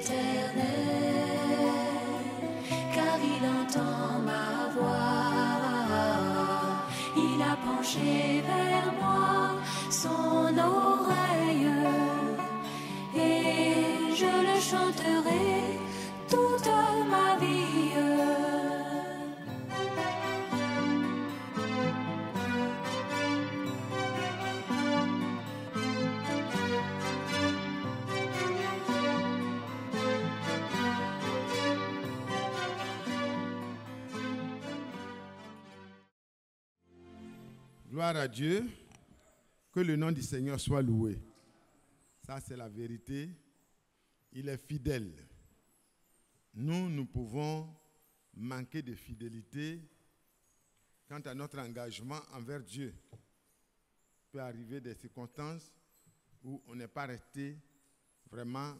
l'Éternel, car il entend ma voix. Il a penché vers moi son oreille, et je le chanterai toute ma vie. Gloire à Dieu, que le nom du Seigneur soit loué. Ça, c'est la vérité. Il est fidèle. Nous pouvons manquer de fidélité quant à notre engagement envers Dieu. Il peut arriver des circonstances où on n'est pas resté vraiment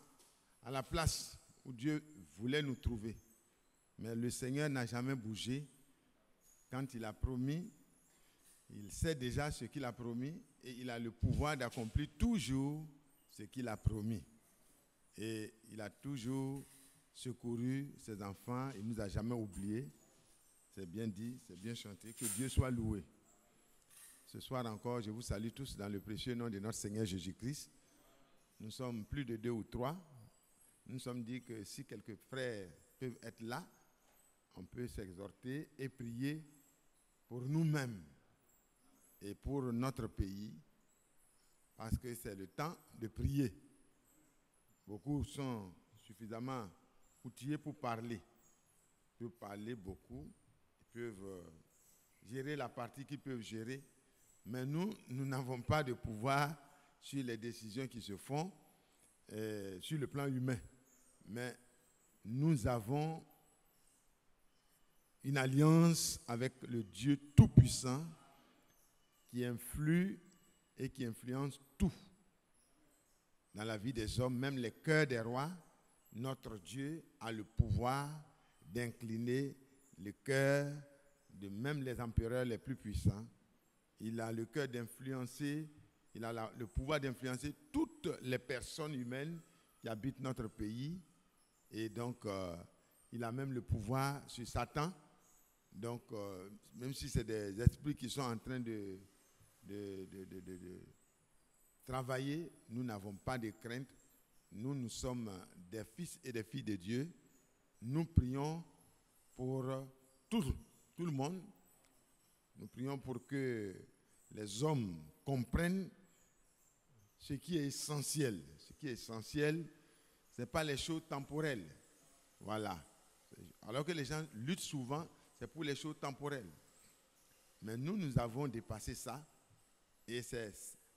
à la place où Dieu voulait nous trouver. Mais le Seigneur n'a jamais bougé. Quand il a promis, il sait déjà ce qu'il a promis et il a le pouvoir d'accomplir toujours ce qu'il a promis. Et il a toujours secouru ses enfants, il ne nous a jamais oubliés. C'est bien dit, c'est bien chanté, que Dieu soit loué. Ce soir encore, je vous salue tous dans le précieux nom de notre Seigneur Jésus-Christ. Nous sommes plus de 2 ou 3. Nous nous sommes dit que si quelques frères peuvent être là, on peut s'exhorter et prier pour nous-mêmes et pour notre pays, parce que c'est le temps de prier. Beaucoup sont suffisamment outillés pour parler. Ils peuvent parler beaucoup, ils peuvent gérer la partie qu'ils peuvent gérer, mais nous n'avons pas de pouvoir sur les décisions qui se font sur le plan humain. Mais nous avons une alliance avec le Dieu Tout-Puissant qui influe et qui influence tout dans la vie des hommes, même les cœurs des rois. Notre Dieu a le pouvoir d'incliner le cœur de même les empereurs les plus puissants. Il a le cœur d'influencer, il a le pouvoir d'influencer toutes les personnes humaines qui habitent notre pays. Et donc, il a même le pouvoir sur Satan. Donc, même si c'est des esprits qui sont en train de travailler, nous n'avons pas de crainte. Nous sommes des fils et des filles de Dieu. Nous prions pour tout le monde. Nous prions pour que les hommes comprennent ce qui est essentiel. Ce qui est essentiel, ce n'est pas les choses temporelles. Voilà. Alors que les gens luttent souvent, c'est pour les choses temporelles. Mais nous avons dépassé ça. Et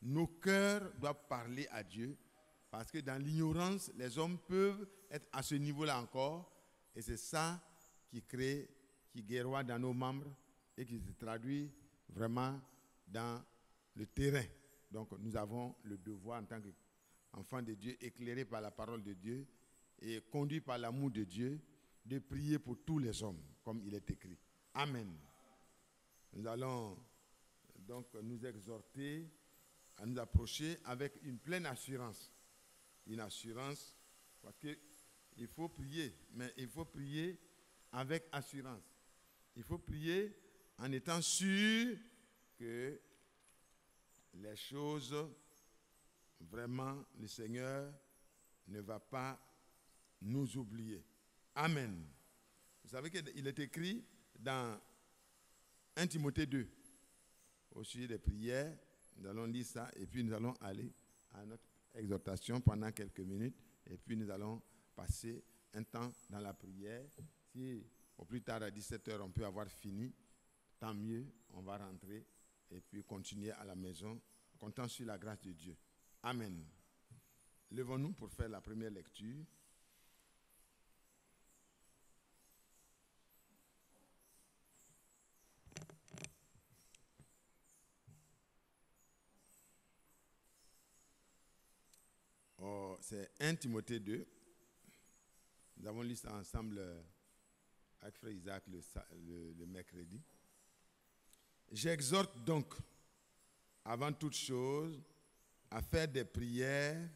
nos cœurs doivent parler à Dieu, parce que dans l'ignorance, les hommes peuvent être à ce niveau-là encore, et c'est ça qui guéroie dans nos membres et qui se traduit vraiment dans le terrain. Donc nous avons le devoir en tant qu'enfants de Dieu, éclairés par la parole de Dieu et conduits par l'amour de Dieu, de prier pour tous les hommes, comme il est écrit. Amen. Nous allons donc nous exhorter à nous approcher avec une pleine assurance. Une assurance, parce qu'il faut prier, mais il faut prier avec assurance. Il faut prier en étant sûr que les choses, vraiment, le Seigneur ne va pas nous oublier. Amen. Vous savez qu'il est écrit dans 1 Timothée 2, au sujet des prières. Nous allons lire ça et puis nous allons aller à notre exhortation pendant quelques minutes et puis nous allons passer un temps dans la prière. Si au plus tard à 17h on peut avoir fini, tant mieux, on va rentrer et puis continuer à la maison, comptant sur la grâce de Dieu. Amen. Levons-nous pour faire la première lecture. C'est 1 Timothée 2. Nous avons lu ça ensemble avec Frère Isaac le mercredi. J'exhorte donc, avant toute chose, à faire des prières,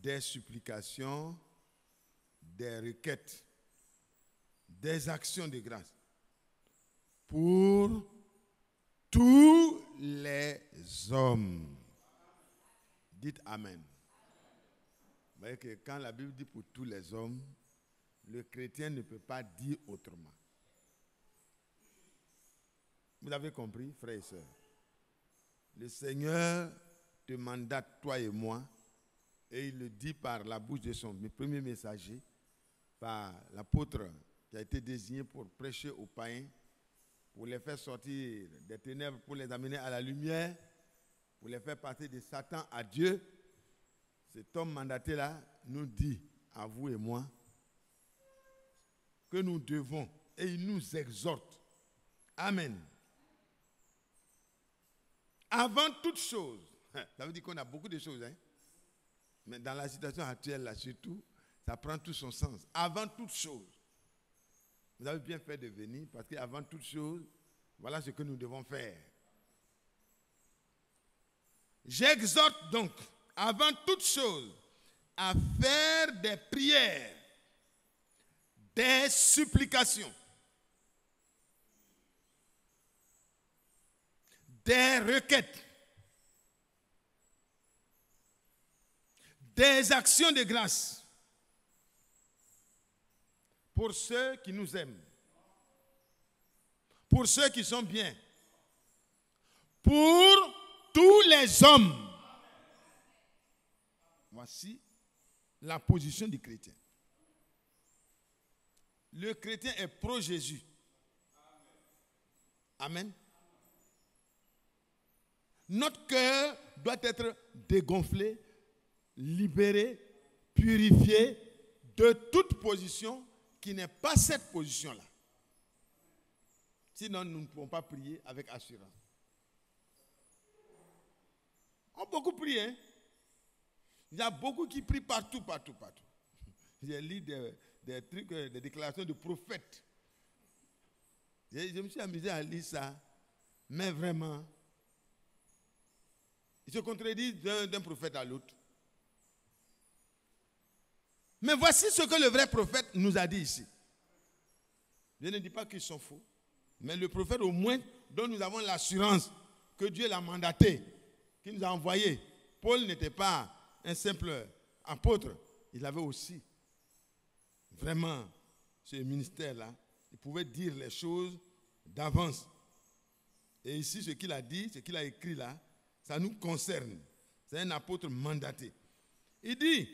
des supplications des requêtes, des actions de grâce pour tous les hommes. Dites Amen. Vous voyez que quand la Bible dit pour tous les hommes, le chrétien ne peut pas dire autrement. Vous avez compris, frères et sœurs? Le Seigneur te mandate, toi et moi, et il le dit par la bouche de son premier messager, par l'apôtre qui a été désigné pour prêcher aux païens, pour les faire sortir des ténèbres, pour les amener à la lumière, pour les faire passer de Satan à Dieu. Cet homme mandaté-là nous dit, à vous et moi, que nous devons, et il nous exhorte. Amen. Avant toute chose, ça veut dire qu'on a beaucoup de choses, hein? Mais dans la situation actuelle, là, surtout, ça prend tout son sens. Avant toute chose, vous avez bien fait de venir, parce qu'avant toute chose, voilà ce que nous devons faire. J'exhorte donc, avant toute chose, à faire des prières, des supplications, des requêtes, des actions de grâce pour ceux qui nous aiment, pour ceux qui sont bien, pour tous les hommes. Voici la position du chrétien. Le chrétien est pro-Jésus. Amen. Notre cœur doit être dégonflé, libéré, purifié de toute position qui n'est pas cette position-là. Sinon, nous ne pouvons pas prier avec assurance. On a beaucoup prié, hein? Il y a beaucoup qui prient partout. J'ai lu des trucs, des déclarations de prophètes. Je me suis amusé à lire ça, mais vraiment, ils se contredisent d'un prophète à l'autre. Mais voici ce que le vrai prophète nous a dit ici. Je ne dis pas qu'ils sont faux, mais le prophète au moins dont nous avons l'assurance que Dieu l'a mandaté, qu'il nous a envoyé. Paul n'était pas un simple apôtre, il avait aussi vraiment ce ministère-là. Il pouvait dire les choses d'avance. Et ici, ce qu'il a dit, ce qu'il a écrit là, ça nous concerne. C'est un apôtre mandaté. Il dit,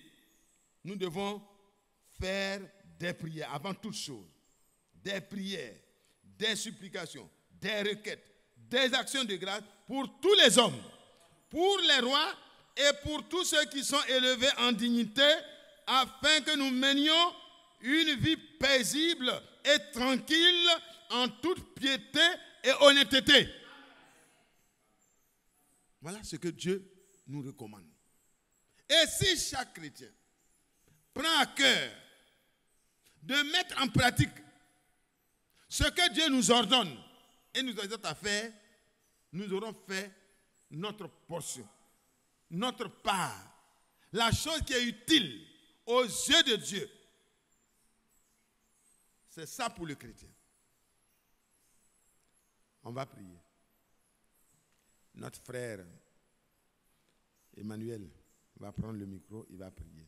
nous devons faire des prières avant toute chose. Des prières, des supplications, des requêtes, des actions de grâce pour tous les hommes, pour les rois et pour tous ceux qui sont élevés en dignité, afin que nous menions une vie paisible et tranquille en toute piété et honnêteté. Voilà ce que Dieu nous recommande. Et si chaque chrétien prend à cœur de mettre en pratique ce que Dieu nous ordonne et nous exhorte à faire, nous aurons fait notre portion, notre part, la chose qui est utile aux yeux de Dieu. C'est ça pour le chrétien. On va prier. Notre frère Emmanuel va prendre le micro, il va prier.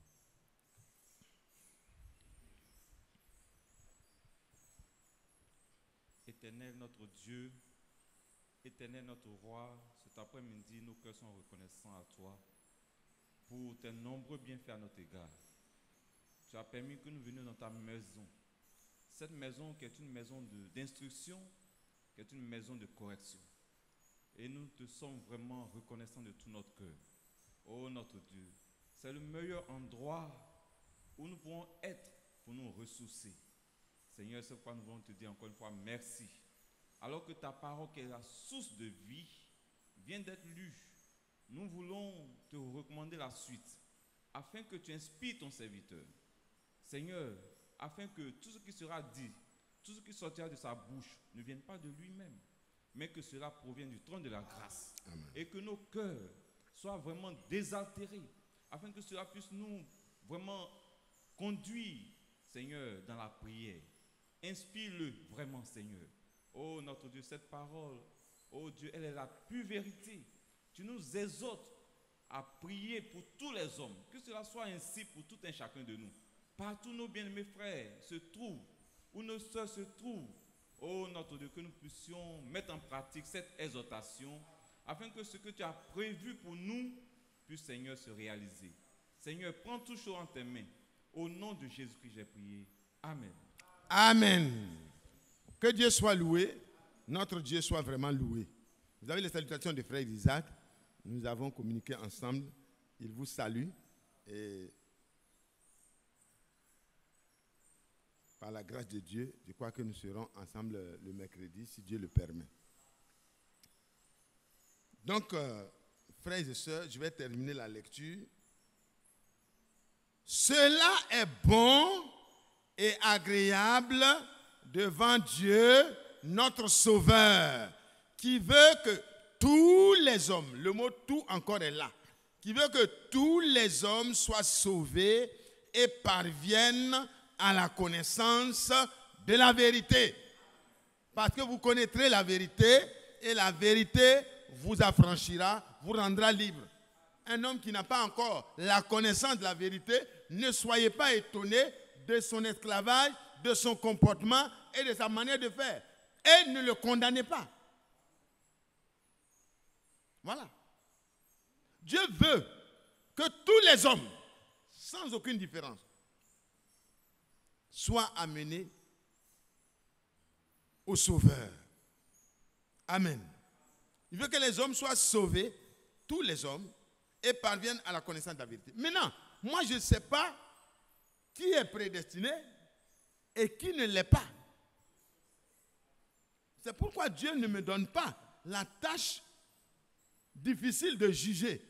Éternel notre Dieu, éternel notre roi, cet après-midi, nos cœurs sont reconnaissants à toi pour tes nombreux bienfaits à notre égard. Tu as permis que nous venions dans ta maison. Cette maison qui est une maison d'instruction, qui est une maison de correction. Et nous te sommes vraiment reconnaissants de tout notre cœur. Oh notre Dieu, c'est le meilleur endroit où nous pouvons être pour nous ressourcer. Seigneur, c'est pourquoi nous voulons te dire encore une fois merci. Alors que ta parole, qui est la source de vie, vient d'être lue, nous voulons te recommander la suite, afin que tu inspires ton serviteur. Seigneur, afin que tout ce qui sera dit, tout ce qui sortira de sa bouche ne vienne pas de lui-même, mais que cela provienne du trône de la grâce. Amen. Et que nos cœurs soient vraiment désaltérés, afin que cela puisse nous vraiment conduire, Seigneur, dans la prière. Inspire-le vraiment, Seigneur. Oh notre Dieu, cette parole, oh Dieu, elle est la pure vérité. Tu nous exhortes à prier pour tous les hommes, que cela soit ainsi pour tout un chacun de nous. Partout nos bien-aimés frères se trouvent, où nos sœurs se trouvent, oh notre Dieu, que nous puissions mettre en pratique cette exhortation, afin que ce que tu as prévu pour nous puisse, Seigneur, se réaliser. Seigneur, prends tout chaud en tes mains. Au nom de Jésus-Christ, j'ai prié. Amen. Amen. Que Dieu soit loué, notre Dieu soit vraiment loué. Vous avez les salutations de frère Isaac. Nous avons communiqué ensemble. Il vous salue. Et par la grâce de Dieu, je crois que nous serons ensemble le mercredi, si Dieu le permet. Donc, frères et sœurs, je vais terminer la lecture. Cela est bon et agréable devant Dieu, notre Sauveur, qui veut que tous les hommes, le mot tout encore est là, qui veut que tous les hommes soient sauvés et parviennent à la connaissance de la vérité. Parce que vous connaîtrez la vérité et la vérité vous affranchira, vous rendra libre. Un homme qui n'a pas encore la connaissance de la vérité, ne soyez pas étonnés de son esclavage, de son comportement et de sa manière de faire. Et ne le condamnez pas. Voilà. Dieu veut que tous les hommes, sans aucune différence, soient amenés au Sauveur. Amen. Il veut que les hommes soient sauvés, tous les hommes, et parviennent à la connaissance de la vérité. Maintenant, moi je ne sais pas qui est prédestiné et qui ne l'est pas. C'est pourquoi Dieu ne me donne pas la tâche difficile de juger.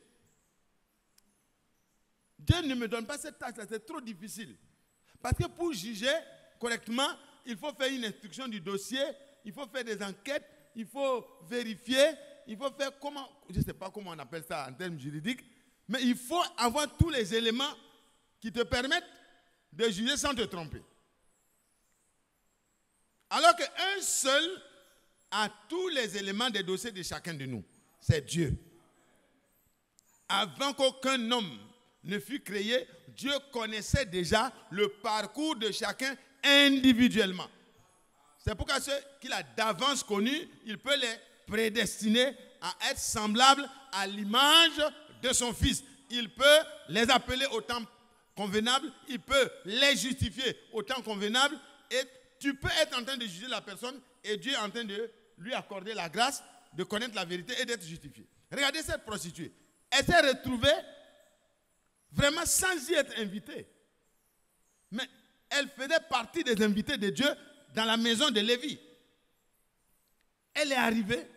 Dieu ne me donne pas cette tâche-là, c'est trop difficile. Parce que pour juger correctement, il faut faire une instruction du dossier, il faut faire des enquêtes, il faut vérifier, il faut faire comment, je ne sais pas comment on appelle ça en termes juridiques, mais il faut avoir tous les éléments qui te permettent de juger sans te tromper. Alors qu'un seul a tous les éléments des dossiers de chacun de nous. C'est Dieu. Avant qu'aucun homme ne fût créé, Dieu connaissait déjà le parcours de chacun individuellement. C'est pourquoi ceux qu'il a d'avance connus, il peut les prédestiner à être semblables à l'image de son Fils. Il peut les appeler au temps convenable, il peut les justifier au temps convenable, et tu peux être en train de juger la personne et Dieu est en train de lui accorder la grâce de connaître la vérité et d'être justifié. Regardez cette prostituée. Elle s'est retrouvée vraiment sans y être invitée. Mais elle faisait partie des invités de Dieu dans la maison de Lévi. Elle est arrivée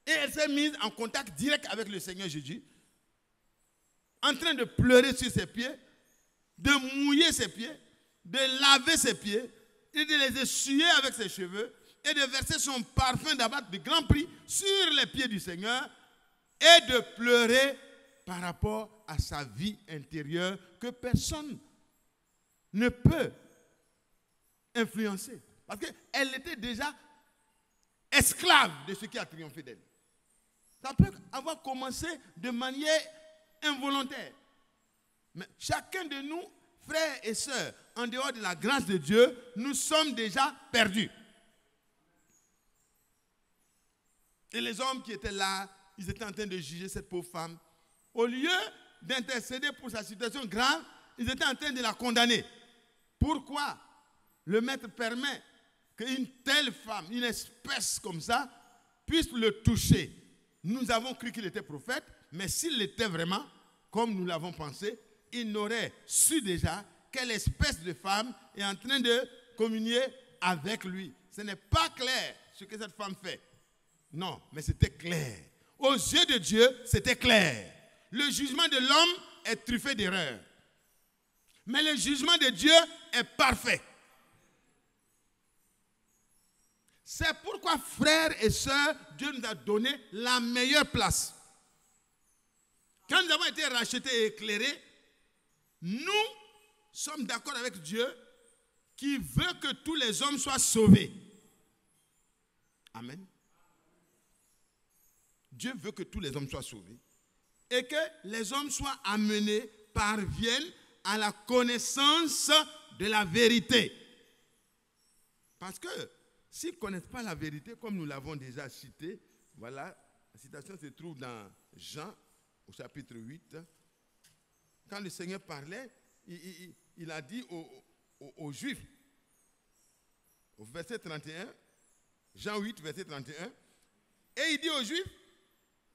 et elle s'est mise en contact direct avec le Seigneur Jésus, en train de pleurer sur ses pieds, de mouiller ses pieds, de laver ses pieds, et de les essuyer avec ses cheveux, et de verser son parfum d'abattre de grand prix sur les pieds du Seigneur, et de pleurer par rapport à sa vie intérieure que personne ne peut influencer. Parce qu'elle était déjà esclave de ce qui a triomphé d'elle. Ça peut avoir commencé de manière involontaire. Mais chacun de nous, frères et sœurs, en dehors de la grâce de Dieu, nous sommes déjà perdus. Et les hommes qui étaient là, ils étaient en train de juger cette pauvre femme. Au lieu d'intercéder pour sa situation grave, ils étaient en train de la condamner. Pourquoi le maître permet qu'une telle femme, une espèce comme ça, puisse le toucher? Nous avons cru qu'il était prophète, mais s'il l'était vraiment, comme nous l'avons pensé, il n'aurait su déjà quelle espèce de femme est en train de communier avec lui. Ce n'est pas clair ce que cette femme fait. Non, mais c'était clair. Aux yeux de Dieu, c'était clair. Le jugement de l'homme est truffé d'erreurs. Mais le jugement de Dieu est parfait. C'est pourquoi, frères et sœurs, Dieu nous a donné la meilleure place. Quand nous avons été rachetés et éclairés, nous sommes d'accord avec Dieu qui veut que tous les hommes soient sauvés. Amen. Dieu veut que tous les hommes soient sauvés et que les hommes soient amenés, parviennent à la connaissance de la vérité. Parce que s'ils ne connaissent pas la vérité, comme nous l'avons déjà cité, voilà, la citation se trouve dans Jean, au chapitre 8. Quand le Seigneur parlait, il a dit aux Juifs, au verset 31, Jean 8, verset 31, et il dit aux Juifs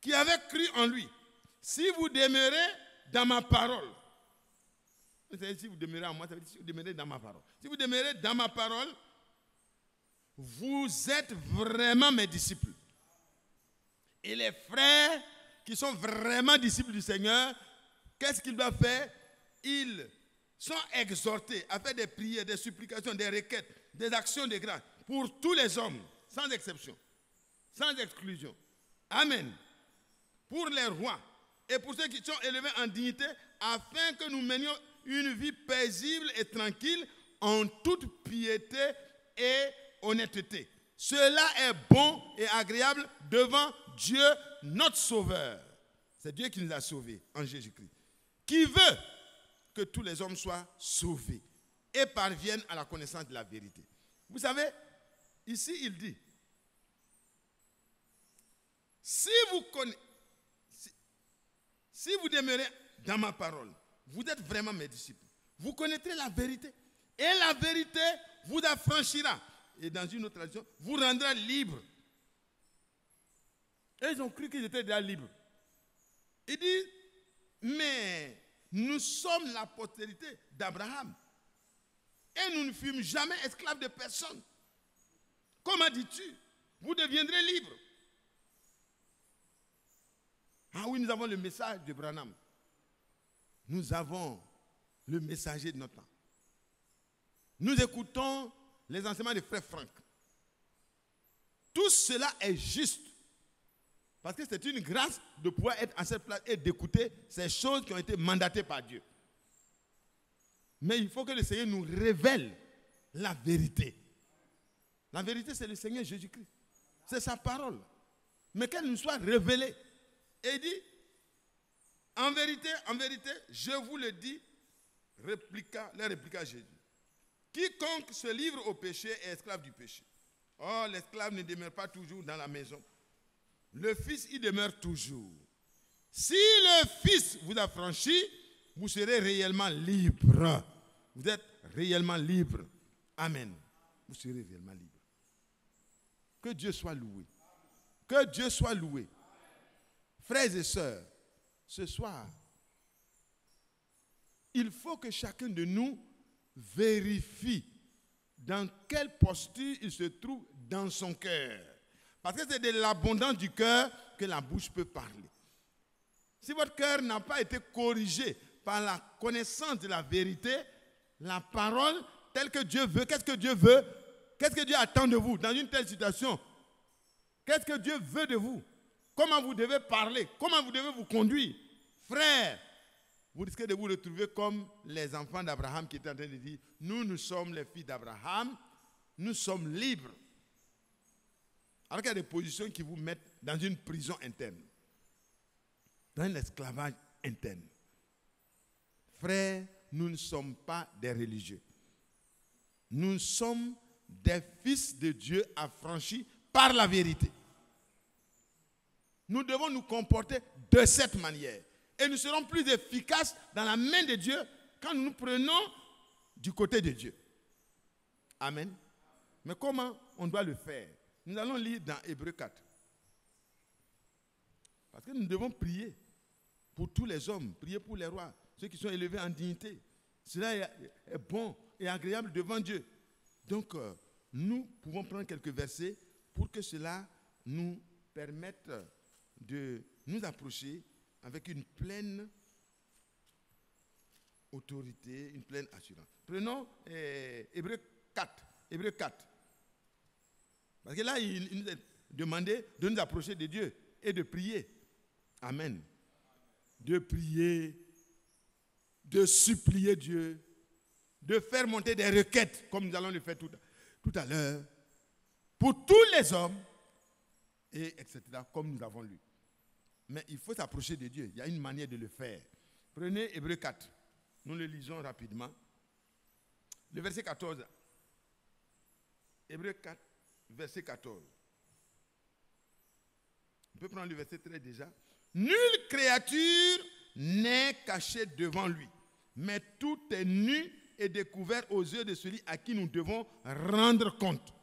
qui avaient cru en lui, si vous demeurez dans ma parole, si vous demeurez en moi, ça veut dire si vous demeurez dans ma parole. Si vous demeurez dans ma parole, vous êtes vraiment mes disciples. Et les frères qui sont vraiment disciples du Seigneur, qu'est-ce qu'ils doivent faire? Ils sont exhortés à faire des prières, des supplications, des requêtes, des actions de grâce pour tous les hommes, sans exception, sans exclusion. Amen. Pour les rois et pour ceux qui sont élevés en dignité, afin que nous menions une vie paisible et tranquille en toute piété et honnêteté. Cela est bon et agréable devant Dieu, notre Sauveur. C'est Dieu qui nous a sauvés en Jésus-Christ. Qui veut que tous les hommes soient sauvés et parviennent à la connaissance de la vérité. Vous savez, ici il dit, si vous demeurez dans ma parole, vous êtes vraiment mes disciples. Vous connaîtrez la vérité. Et la vérité vous affranchira. Et dans une autre tradition, vous rendra libre. Et ils ont cru qu'ils étaient déjà libres. Il dit, mais nous sommes la postérité d'Abraham. Et nous ne fûmes jamais esclaves de personne. Comment dis-tu? Vous deviendrez libres. Ah oui, nous avons le message de Branham. Nous avons le messager de notre temps. Nous écoutons les enseignements de frère Franck. Tout cela est juste. Parce que c'est une grâce de pouvoir être à cette place et d'écouter ces choses qui ont été mandatées par Dieu. Mais il faut que le Seigneur nous révèle la vérité. La vérité, c'est le Seigneur Jésus-Christ. C'est sa parole. Mais qu'elle nous soit révélée. Et il dit, en vérité, je vous le dis, répliqua Jésus. Quiconque se livre au péché est esclave du péché. Or, l'esclave ne demeure pas toujours dans la maison. Le Fils y demeure toujours. Si le Fils vous affranchit, vous serez réellement libre. Vous êtes réellement libre. Amen. Vous serez réellement libre. Que Dieu soit loué. Que Dieu soit loué. Frères et sœurs, ce soir, il faut que chacun de nous vérifie dans quelle posture il se trouve dans son cœur. Parce que c'est de l'abondance du cœur que la bouche peut parler. Si votre cœur n'a pas été corrigé par la connaissance de la vérité, la parole telle que Dieu veut, qu'est-ce que Dieu veut? Qu'est-ce que Dieu attend de vous dans une telle situation? Qu'est-ce que Dieu veut de vous? Comment vous devez parler? Comment vous devez vous conduire? Frère, vous risquez de vous retrouver comme les enfants d'Abraham qui étaient en train de dire, nous sommes les fils d'Abraham, nous sommes libres. Alors qu'il y a des positions qui vous mettent dans une prison interne, dans un esclavage interne. Frère, nous ne sommes pas des religieux. Nous sommes des fils de Dieu affranchis par la vérité. Nous devons nous comporter de cette manière. Et nous serons plus efficaces dans la main de Dieu quand nous nous prenons du côté de Dieu. Amen. Mais comment on doit le faire? Nous allons lire dans Hébreux 4. Parce que nous devons prier pour tous les hommes, prier pour les rois, ceux qui sont élevés en dignité. Cela est bon et agréable devant Dieu. Donc, nous pouvons prendre quelques versets pour que cela nous permette de nous approcher avec une pleine autorité, une pleine assurance. Prenons Hébreux 4. Hébreux 4. Parce que là, il nous est demandé de nous approcher de Dieu et de prier. Amen. De prier, de supplier Dieu, de faire monter des requêtes, comme nous allons le faire tout à l'heure, pour tous les hommes, et etc., comme nous avons lu. Mais il faut s'approcher de Dieu. Il y a une manière de le faire. Prenez Hébreux 4. Nous le lisons rapidement. Le verset 14. Hébreux 4, verset 14. On peut prendre le verset 13 déjà. Nulle créature n'est cachée devant lui, mais tout est nu et découvert aux yeux de celui à qui nous devons rendre compte.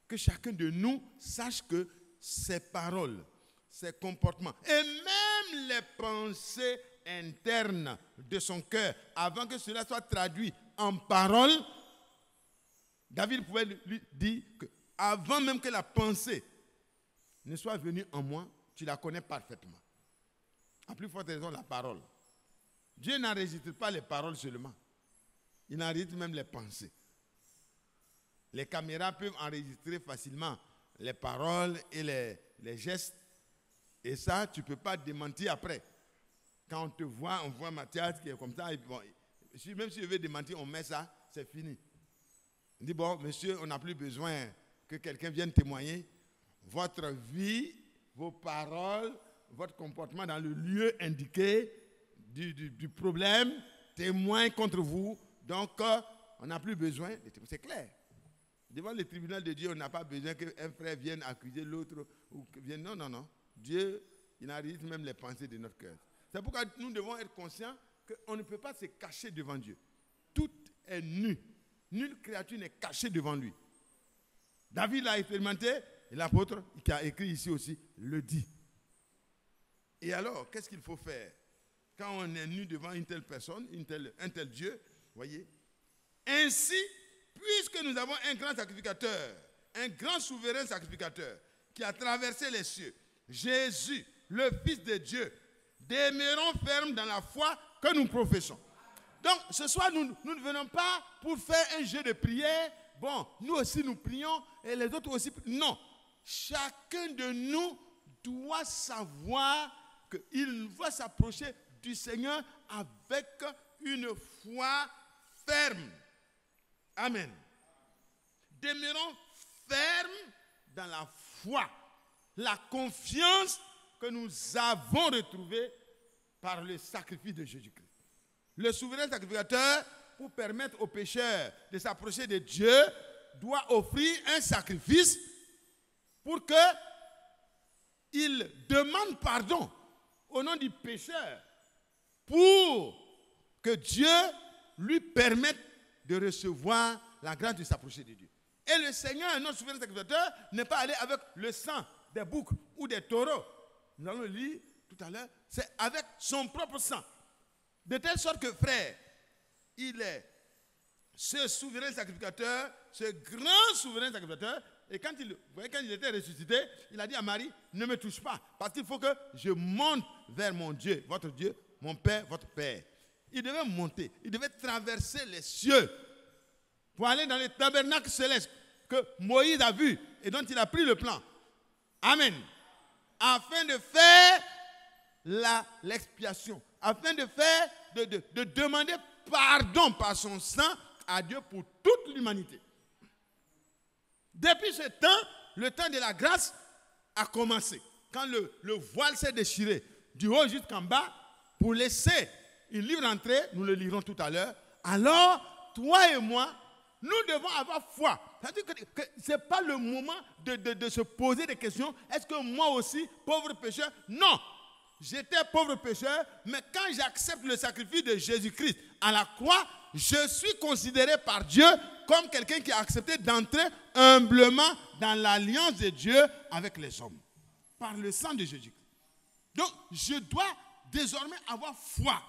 Que chacun de nous sache que ses paroles, ses comportements et même les pensées internes de son cœur, avant que cela soit traduit en paroles, David pouvait lui dire que avant même que la pensée ne soit venue en moi, tu la connais parfaitement. À plus forte raison, la parole. Dieu n'enregistre pas les paroles seulement. Il enregistre même les pensées. Les caméras peuvent enregistrer facilement les paroles et les gestes. Et ça, tu ne peux pas démentir après. Quand on te voit, on voit Mathias qui est comme ça. Et bon, même si je veux démentir, on met ça, c'est fini. On dit, bon, monsieur, on n'a plus besoin que quelqu'un vienne témoigner. Votre vie, vos paroles, votre comportement dans le lieu indiqué du problème témoigne contre vous. Donc, on n'a plus besoin. C'est clair. Devant le tribunal de Dieu, on n'a pas besoin qu'un frère vienne accuser l'autre. Non, non, non. Dieu, il enregistre même les pensées de notre cœur. C'est pourquoi nous devons être conscients qu'on ne peut pas se cacher devant Dieu. Tout est nu. Nulle créature n'est cachée devant lui. David l'a expérimenté et l'apôtre qui a écrit ici aussi le dit. Et alors, qu'est-ce qu'il faut faire quand on est nu devant une telle personne, un tel Dieu, voyez? Ainsi, puisque nous avons un grand sacrificateur, un grand souverain sacrificateur qui a traversé les cieux, Jésus, le Fils de Dieu, demeurons fermes dans la foi que nous professons. Donc, ce soir, nous ne venons pas pour faire un jeu de prière. Bon, nous aussi nous prions et les autres aussi. Non, chacun de nous doit savoir qu'il va s'approcher du Seigneur avec une foi ferme. Amen. Demeurons fermes dans la foi, la confiance que nous avons retrouvée par le sacrifice de Jésus-Christ. Le souverain sacrificateur, pour permettre aux pécheurs de s'approcher de Dieu, doit offrir un sacrifice pour qu'il demande pardon au nom du pécheur pour que Dieu lui permette de recevoir la grâce de s'approcher de Dieu. Et le Seigneur, notre souverain sacrificateur, n'est pas allé avec le sang des boucs ou des taureaux. Nous allons le lire tout à l'heure. C'est avec son propre sang. De telle sorte que, frère, il est ce souverain sacrificateur, ce grand souverain sacrificateur. Et quand il était ressuscité, il a dit à Marie, ne me touche pas, parce qu'il faut que je monte vers mon Dieu, votre Dieu, mon Père, votre Père. Il devait monter, il devait traverser les cieux pour aller dans le tabernacle céleste que Moïse a vu et dont il a pris le plan. Amen. Afin de faire l'expiation, afin de faire, de demander pardon par son sang à Dieu pour toute l'humanité. Depuis ce temps, le temps de la grâce a commencé. Quand le voile s'est déchiré du haut jusqu'en bas pour laisser une libre entrée, nous le lirons tout à l'heure, alors toi et moi, nous devons avoir foi. C'est-à-dire que ce n'est pas le moment de se poser des questions. Est-ce que moi aussi, pauvre pécheur? Non. J'étais pauvre pécheur, mais quand j'accepte le sacrifice de Jésus-Christ à la croix, je suis considéré par Dieu comme quelqu'un qui a accepté d'entrer humblement dans l'alliance de Dieu avec les hommes, par le sang de Jésus-Christ. Donc, je dois désormais avoir foi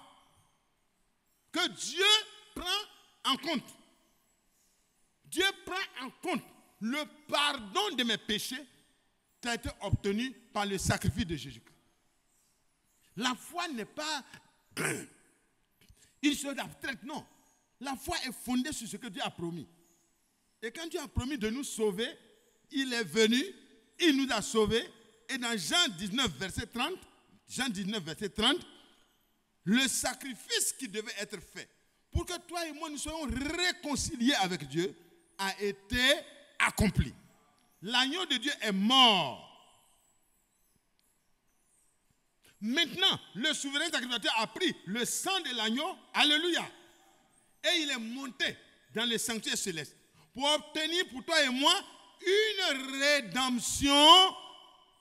que Dieu prend en compte. Dieu prend en compte le pardon de mes péchés qui a été obtenu par le sacrifice de Jésus-Christ. La foi n'est pas une chose abstraite, non. La foi est fondée sur ce que Dieu a promis. Et quand Dieu a promis de nous sauver, il est venu, il nous a sauvés. Et dans Jean 19, verset 30, le sacrifice qui devait être fait pour que toi et moi nous soyons réconciliés avec Dieu, a été accompli. L'agneau de Dieu est mort. Maintenant, le souverain sacrificateur a pris le sang de l'agneau, alléluia, et il est monté dans le sanctuaire céleste pour obtenir pour toi et moi une rédemption,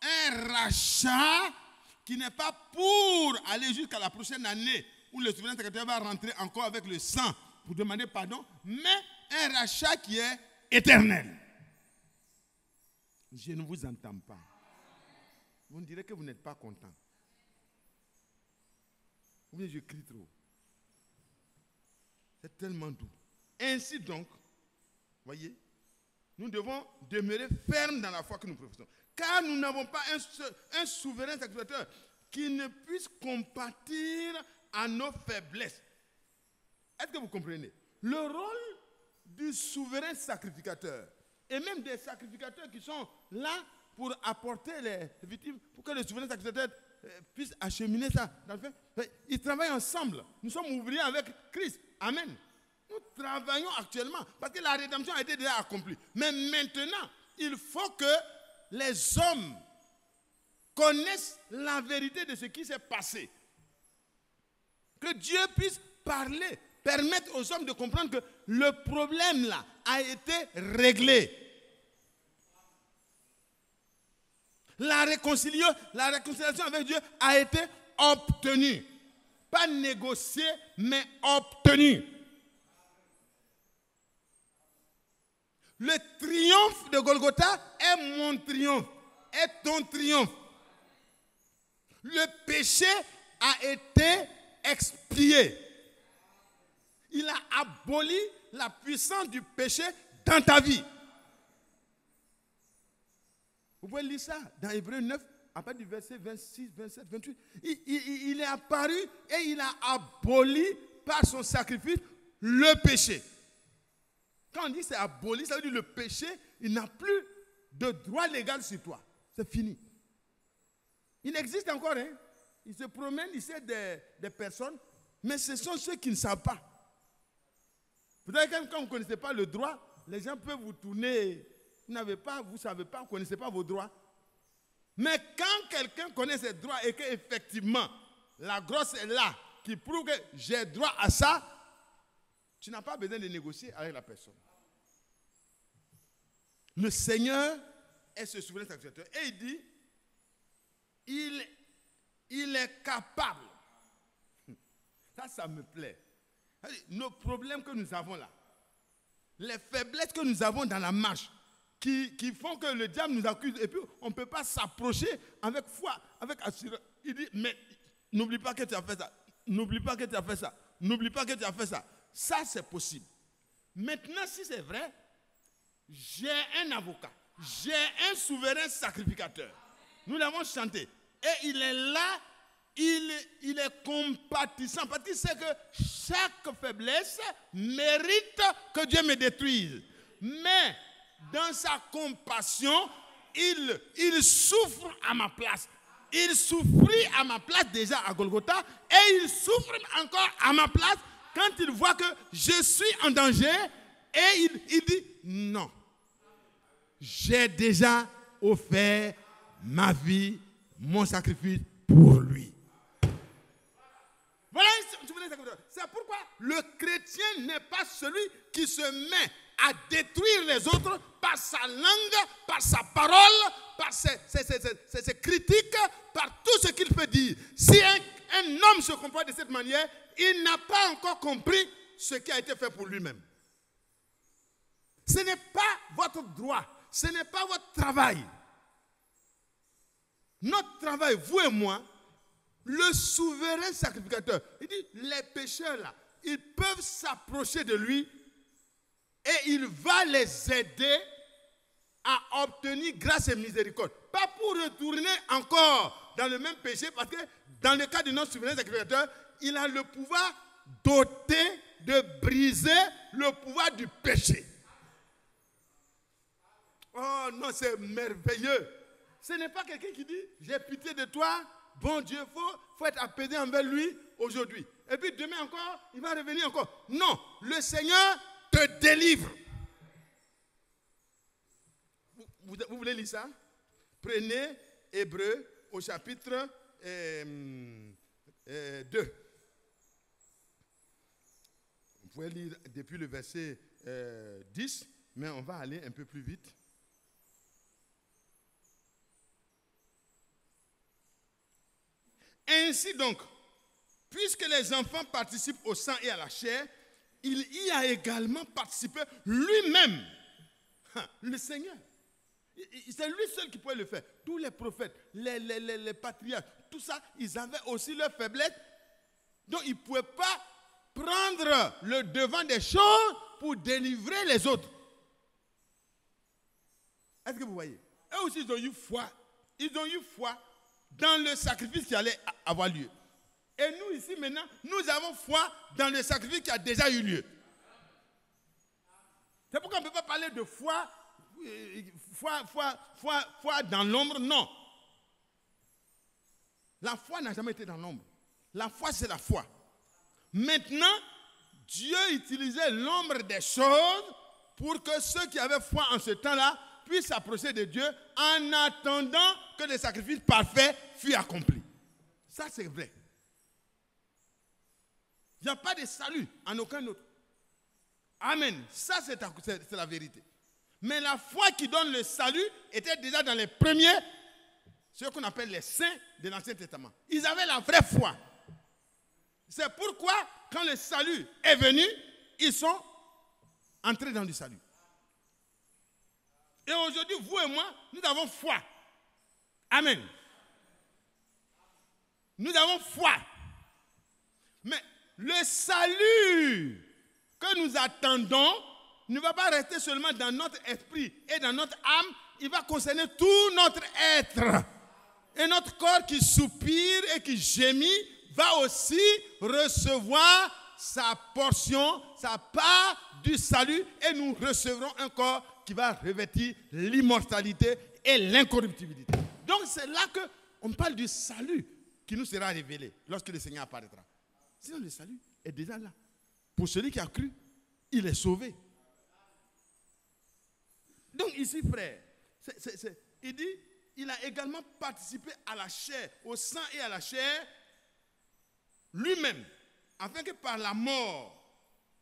un rachat qui n'est pas pour aller jusqu'à la prochaine année où le souverain sacrificateur va rentrer encore avec le sang pour demander pardon, mais un rachat qui est éternel. Je ne vous entends pas. On dirait que vous n'êtes pas content. Ou bien je crie trop. C'est tellement doux. Ainsi donc, voyez, nous devons demeurer fermes dans la foi que nous professons. Car nous n'avons pas un souverain sacrificateur qui ne puisse compatir à nos faiblesses. Est-ce que vous comprenez? Le rôle du souverain sacrificateur et même des sacrificateurs qui sont là pour apporter les victimes, pour que le souverain sacrificateur puisse acheminer ça dans le fait. Ils travaillent ensemble. Nous sommes ouvriers avec Christ. Amen. Nous travaillons actuellement parce que la rédemption a été déjà accomplie. Mais maintenant, il faut que les hommes connaissent la vérité de ce qui s'est passé. Que Dieu puisse parler, permettre aux hommes de comprendre que le problème là a été réglé. La réconciliation avec Dieu a été obtenue. Pas négociée, mais obtenue. Le triomphe de Golgotha est mon triomphe, est ton triomphe. Le péché a été expié. Il a aboli la puissance du péché dans ta vie. Vous pouvez lire ça dans Hébreux 9, à partir du verset 26, 27, 28. Il est apparu et il a aboli par son sacrifice le péché. Quand on dit c'est aboli, ça veut dire le péché, il n'a plus de droit légal sur toi. C'est fini. Il existe encore, hein. Il se promène, il sait des personnes, mais ce sont ceux qui ne savent pas. Peut-être que quand vous ne connaissez pas le droit, les gens peuvent vous tourner. Vous n'avez pas, vous ne savez pas, vous ne connaissez pas vos droits. Mais quand quelqu'un connaît ses droits et qu'effectivement, la grosse est là, qui prouve que j'ai droit à ça, tu n'as pas besoin de négocier avec la personne. Le Seigneur est ce souverain sacrificateur. Et il dit, il est capable. Ça me plaît. Nos problèmes que nous avons là, les faiblesses que nous avons dans la marche, qui font que le diable nous accuse, et puis on ne peut pas s'approcher avec foi, avec assurance. Il dit, mais n'oublie pas que tu as fait ça. N'oublie pas que tu as fait ça. N'oublie pas que tu as fait ça. Ça, c'est possible. Maintenant, si c'est vrai, j'ai un avocat. J'ai un souverain sacrificateur. Nous l'avons chanté. Et il est là, il est compatissant. Parce qu'il sait que chaque faiblesse mérite que Dieu me détruise. Mais dans sa compassion, il souffre à ma place. Il souffrit à ma place déjà à Golgotha. Et il souffre encore à ma place quand il voit que je suis en danger. Et il dit non. J'ai déjà offert ma vie, mon sacrifice pour lui. Voilà, c'est pourquoi le chrétien n'est pas celui qui se met à détruire les autres par sa langue, par sa parole, par ses critiques, par tout ce qu'il peut dire. Si un homme se comporte de cette manière, il n'a pas encore compris ce qui a été fait pour lui-même. Ce n'est pas votre droit, ce n'est pas votre travail. Notre travail, vous et moi, le souverain sacrificateur, il dit, les pécheurs là, ils peuvent s'approcher de lui et il va les aider à obtenir grâce et miséricorde. Pas pour retourner encore dans le même péché, parce que dans le cas de notre souverain sacrificateur, il a le pouvoir d'ôter, de briser le pouvoir du péché. Oh non, c'est merveilleux. Ce n'est pas quelqu'un qui dit, j'ai pitié de toi, bon Dieu, faut être apaisé envers lui aujourd'hui. Et puis demain encore, il va revenir encore. Non, le Seigneur te délivre. Vous voulez lire ça? Prenez Hébreux au chapitre 2. Vous pouvez lire depuis le verset 10, mais on va aller un peu plus vite. Ainsi donc, puisque les enfants participent au sang et à la chair, il y a également participé lui-même, le Seigneur. C'est lui seul qui pouvait le faire. Tous les prophètes, les patriarches, tout ça, ils avaient aussi leur faiblesse. Donc ils ne pouvaient pas prendre le devant des choses pour délivrer les autres. Est-ce que vous voyez? Eux aussi, ils ont eu foi. Ils ont eu foi dans le sacrifice qui allait avoir lieu. Et nous, ici, maintenant, nous avons foi dans le sacrifice qui a déjà eu lieu. C'est pourquoi on ne peut pas parler de foi dans l'ombre, non. La foi n'a jamais été dans l'ombre. La foi, c'est la foi. Maintenant, Dieu utilisait l'ombre des choses pour que ceux qui avaient foi en ce temps-là puissent s'approcher de Dieu en attendant que le sacrifice parfait fût accompli. Ça, c'est vrai. Il n'y a pas de salut en aucun autre. Amen. Ça, c'est la vérité. Mais la foi qui donne le salut était déjà dans les premiers, ce qu'on appelle les saints de l'Ancien Testament. Ils avaient la vraie foi. C'est pourquoi, quand le salut est venu, ils sont entrés dans le salut. Et aujourd'hui, vous et moi, nous avons foi. Amen. Nous avons foi. Mais le salut que nous attendons ne va pas rester seulement dans notre esprit et dans notre âme, il va concerner tout notre être. Et notre corps qui soupire et qui gémit va aussi recevoir sa portion, sa part du salut, et nous recevrons un corps qui va revêtir l'immortalité et l'incorruptibilité. Donc c'est là qu'on parle du salut qui nous sera révélé lorsque le Seigneur apparaîtra. Sinon le salut est déjà là. Pour celui qui a cru, il est sauvé. Donc ici, frère, il dit, il a également participé à la chair, au sang et à la chair, lui-même, afin que par la mort,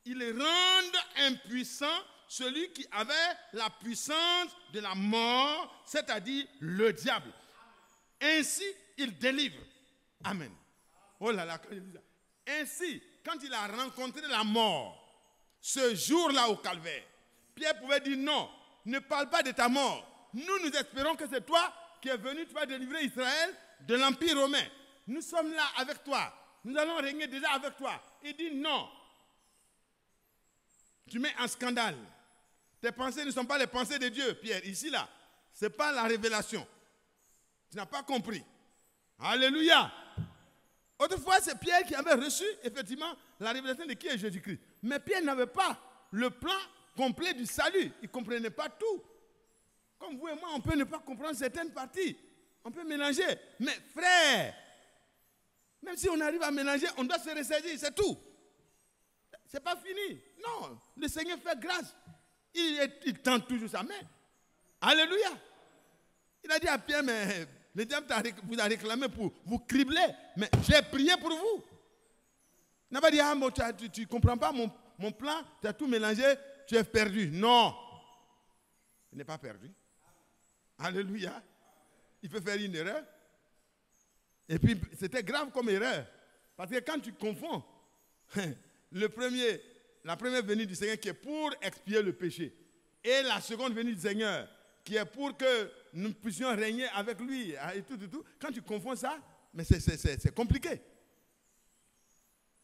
il rende impuissant celui qui avait la puissance de la mort, c'est-à-dire le diable. Ainsi, il délivre. Amen. Oh là là, quand il dit ça. Ainsi, quand il a rencontré la mort, ce jour-là au calvaire, Pierre pouvait dire non, ne parle pas de ta mort. Nous espérons que c'est toi qui es venu, tu vas délivrer Israël de l'Empire romain. Nous sommes là avec toi. Nous allons régner déjà avec toi. Il dit non. Tu mets un scandale. Tes pensées ne sont pas les pensées de Dieu, Pierre. Ici, là, ce n'est pas la révélation. Tu n'as pas compris. Alléluia. Autrefois, c'est Pierre qui avait reçu, effectivement, la révélation de qui est Jésus-Christ. Mais Pierre n'avait pas le plan complet du salut. Il ne comprenait pas tout. Comme vous et moi, on peut ne pas comprendre certaines parties. On peut mélanger. Mais frère, même si on arrive à mélanger, on doit se ressaisir, c'est tout. Ce n'est pas fini. Non, le Seigneur fait grâce. Il tente toujours sa main. Alléluia. Il a dit à Pierre, mais le diable vous a réclamé pour vous cribler. Mais j'ai prié pour vous. Il n'a pas dit, ah, bon, tu ne comprends pas mon plan, tu as tout mélangé, tu es perdu. Non. Il n'est pas perdu. Alléluia. Il peut faire une erreur. Et puis, c'était grave comme erreur. Parce que quand tu confonds la première venue du Seigneur qui est pour expier le péché et la seconde venue du Seigneur qui est pour que nous puissions régner avec lui et tout. Quand tu confonds ça, mais c'est compliqué.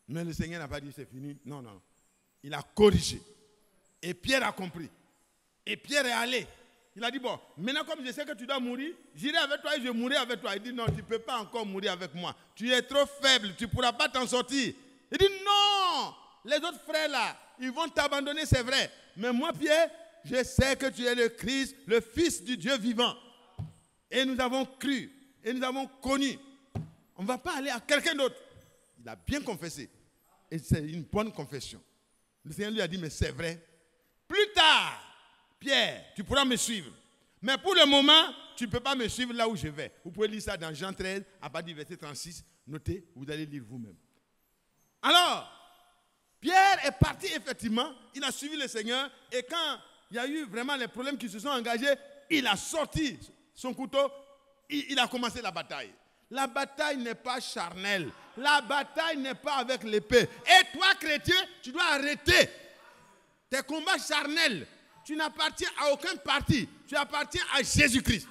Mais le Seigneur n'a pas dit c'est fini. Non, non. Il a corrigé. Et Pierre a compris. Et Pierre est allé. Il a dit, bon, maintenant comme je sais que tu dois mourir, j'irai avec toi et je mourrai avec toi. Il dit, non, tu ne peux pas encore mourir avec moi. Tu es trop faible, tu ne pourras pas t'en sortir. Il dit, non, les autres frères là, ils vont t'abandonner, c'est vrai. Mais moi, Pierre, je sais que tu es le Christ, le Fils du Dieu vivant. Et nous avons cru, et nous avons connu. On ne va pas aller à quelqu'un d'autre. Il a bien confessé. et c'est une bonne confession. Le Seigneur lui a dit, mais c'est vrai. Plus tard, Pierre, tu pourras me suivre. Mais pour le moment, tu ne peux pas me suivre là où je vais. Vous pouvez lire ça dans Jean 13, à partir du verset 36. Notez, vous allez lire vous-même. Alors, Pierre est parti effectivement, il a suivi le Seigneur, et quand il y a eu vraiment les problèmes qui se sont engagés, il a sorti son couteau, il a commencé la bataille. La bataille n'est pas charnelle, la bataille n'est pas avec l'épée. Et toi, chrétien, tu dois arrêter tes combats charnels. Tu n'appartiens à aucun parti, tu appartiens à Jésus-Christ.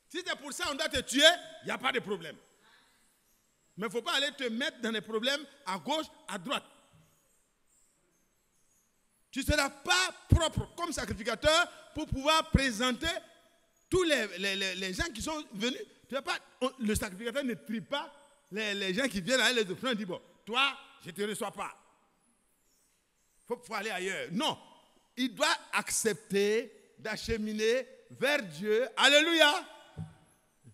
Si c'est pour ça qu'on doit te tuer, il n'y a pas de problème. Mais il ne faut pas aller te mettre dans des problèmes à gauche, à droite. Tu ne seras pas propre comme sacrificateur pour pouvoir présenter tous les gens qui sont venus. Le sacrificateur ne trie pas les gens qui viennent avec les offrandes et dit, bon, toi, je ne te reçois pas. Il faut aller ailleurs. Non, il doit accepter d'acheminer vers Dieu, alléluia,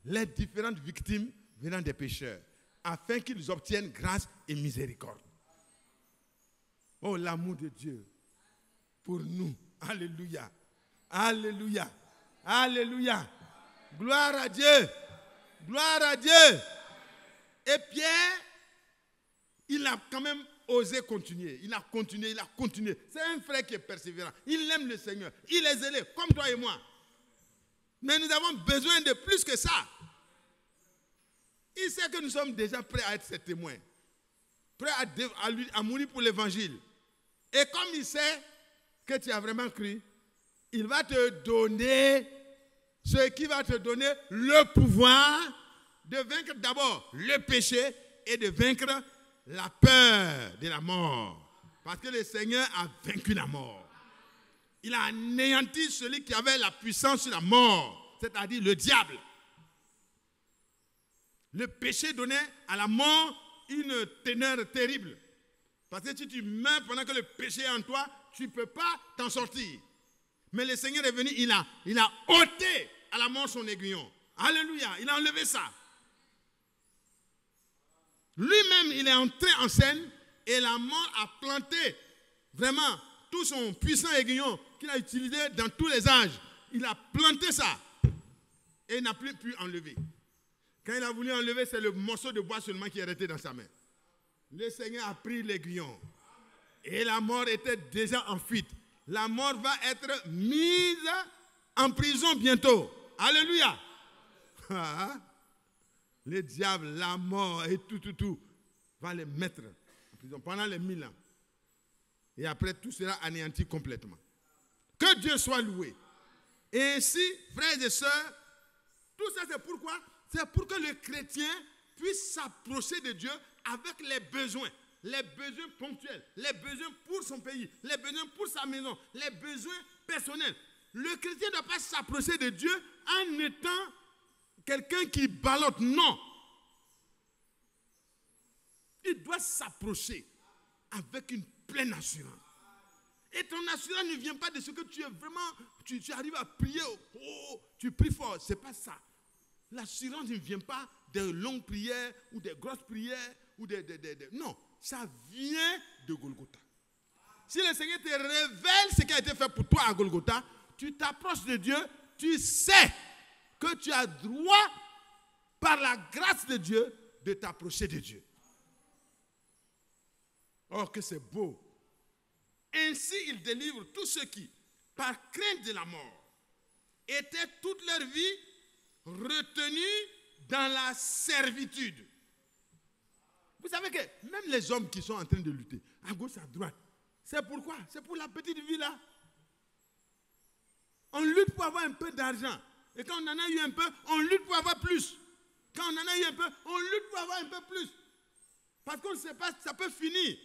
les différentes victimes venant des pécheurs, afin qu'ils obtiennent grâce et miséricorde. Oh, l'amour de Dieu pour nous. Alléluia. Alléluia. Alléluia. Gloire à Dieu. Gloire à Dieu. Et Pierre, il a quand même osé continuer. Il a continué, il a continué. C'est un frère qui est persévérant. Il aime le Seigneur. Il est zélé, comme toi et moi. Mais nous avons besoin de plus que ça. Il sait que nous sommes déjà prêts à être ses témoins. Prêts à mourir pour l'évangile. Et comme il sait que tu as vraiment cru, il va te donner ce qui va te donner le pouvoir de vaincre d'abord le péché et de vaincre la peur de la mort. Parce que le Seigneur a vaincu la mort. Il a anéanti celui qui avait la puissance sur la mort, c'est-à-dire le diable. Le péché donnait à la mort une teneur terrible. Parce que si tu meurs pendant que le péché est en toi, tu ne peux pas t'en sortir. Mais le Seigneur est venu, il a ôté à la mort son aiguillon. Alléluia, il a enlevé ça. Lui-même, il est entré en scène et la mort a planté vraiment tout son puissant aiguillon qu'il a utilisé dans tous les âges. Il a planté ça et il n'a plus pu enlever. Quand il a voulu enlever, c'est le morceau de bois seulement qui est resté dans sa main. Le Seigneur a pris l'aiguillon et la mort était déjà en fuite. La mort va être mise en prison bientôt. Alléluia. Le diable, la mort et tout va les mettre en prison pendant les 1000 ans. Et après, tout sera anéanti complètement. Que Dieu soit loué. Et ainsi, frères et sœurs, tout ça c'est pourquoi? C'est pour que le chrétien puisse s'approcher de Dieu avec les besoins ponctuels, les besoins pour son pays, les besoins pour sa maison, les besoins personnels. Le chrétien ne doit pas s'approcher de Dieu en étant quelqu'un qui ballotte. Non. Il doit s'approcher avec une pleine assurance. Et ton assurance ne vient pas de ce que tu es vraiment, tu arrives à prier, tu pries fort. Ce n'est pas ça. L'assurance ne vient pas de longues prières ou des grosses prières. Non, ça vient de Golgotha. Si le Seigneur te révèle ce qui a été fait pour toi à Golgotha, tu t'approches de Dieu, tu sais que tu as droit, par la grâce de Dieu, de t'approcher de Dieu. Oh, que c'est beau. Ainsi, il délivre tous ceux qui, par crainte de la mort, étaient toute leur vie retenus dans la servitude. Vous savez que même les hommes qui sont en train de lutter, à gauche, à droite, c'est pourquoi? C'est pour la petite vie là. On lutte pour avoir un peu d'argent. Et quand on en a eu un peu, on lutte pour avoir plus. Quand on en a eu un peu, on lutte pour avoir un peu plus. Parce qu'on ne sait pas si ça peut finir.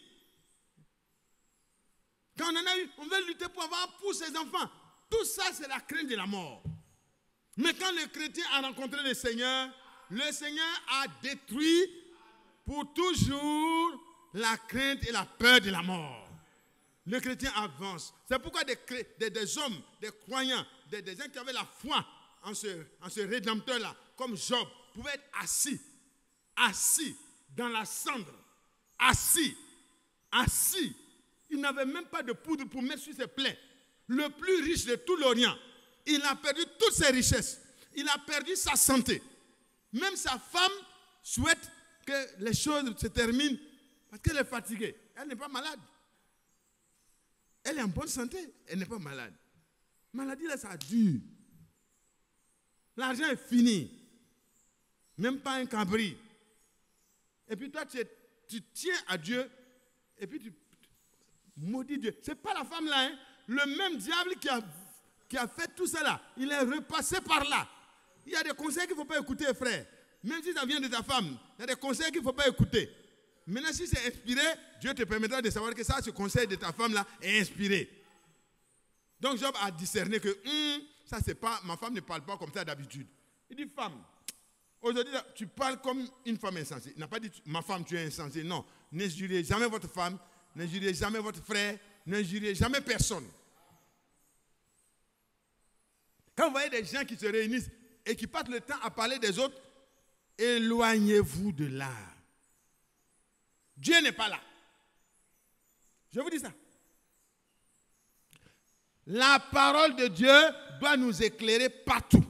Quand on en a eu, on veut lutter pour avoir pour ses enfants. Tout ça, c'est la crainte de la mort. Mais quand le chrétien a rencontré le Seigneur a détruit pour toujours la crainte et la peur de la mort. Le chrétien avance. C'est pourquoi des hommes, des croyants, des gens qui avaient la foi en ce rédempteur-là, comme Job, pouvaient être assis dans la cendre, assis. Il n'avait même pas de poudre pour mettre sur ses plaies. Le plus riche de tout l'Orient. Il a perdu toutes ses richesses. Il a perdu sa santé. Même sa femme souhaite que les choses se terminent parce qu'elle est fatiguée. Elle n'est pas malade. Elle est en bonne santé. Elle n'est pas malade. Maladie, là, ça dure. L'argent est fini. Même pas un cabri. Et puis toi, tu tiens à Dieu. Et puis tu maudis Dieu. Ce n'est pas la femme là. Hein? Le même diable qui a fait tout ça là. Il est repassé par là. Il y a des conseils qu'il ne faut pas écouter, frère. Même si ça vient de ta femme, il y a des conseils qu'il ne faut pas écouter. Maintenant, si c'est inspiré, Dieu te permettra de savoir que ça, ce conseil de ta femme là est inspiré. Donc Job a discerné que ça c'est pas, ma femme ne parle pas comme ça d'habitude. Il dit, femme, aujourd'hui tu parles comme une femme insensée. Il n'a pas dit, ma femme tu es insensée. Non, ne jurez jamais votre femme, ne jurez jamais votre frère, ne jurez jamais personne. Quand vous voyez des gens qui se réunissent et qui passent le temps à parler des autres, éloignez-vous de là. Dieu n'est pas là. Je vous dis ça. La parole de Dieu doit nous éclairer partout.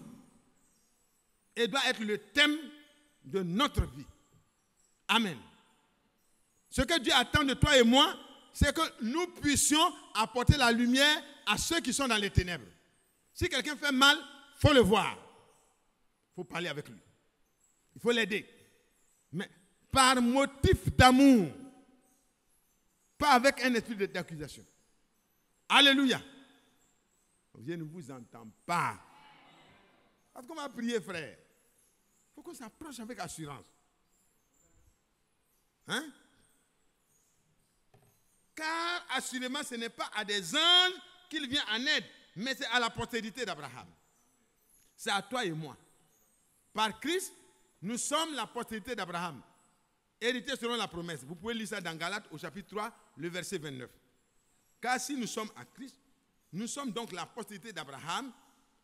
Et doit être le thème de notre vie. Amen. Ce que Dieu attend de toi et moi, c'est que nous puissions apporter la lumière à ceux qui sont dans les ténèbres. Si quelqu'un fait mal, il faut le voir. Il faut parler avec lui. Il faut l'aider. Mais par motif d'amour. Pas avec un esprit d'accusation. Alléluia. Je ne vous entends pas. Parce qu'on va prier, frère. Il faut qu'on s'approche avec assurance. Hein? Car assurément, ce n'est pas à des anges qu'il vient en aide, mais c'est à la postérité d'Abraham. C'est à toi et moi. Par Christ, nous sommes la postérité d'Abraham. Hérité selon la promesse. Vous pouvez lire ça dans Galates au chapitre 3, le verset 29. Car si nous sommes à Christ, nous sommes donc la postérité d'Abraham,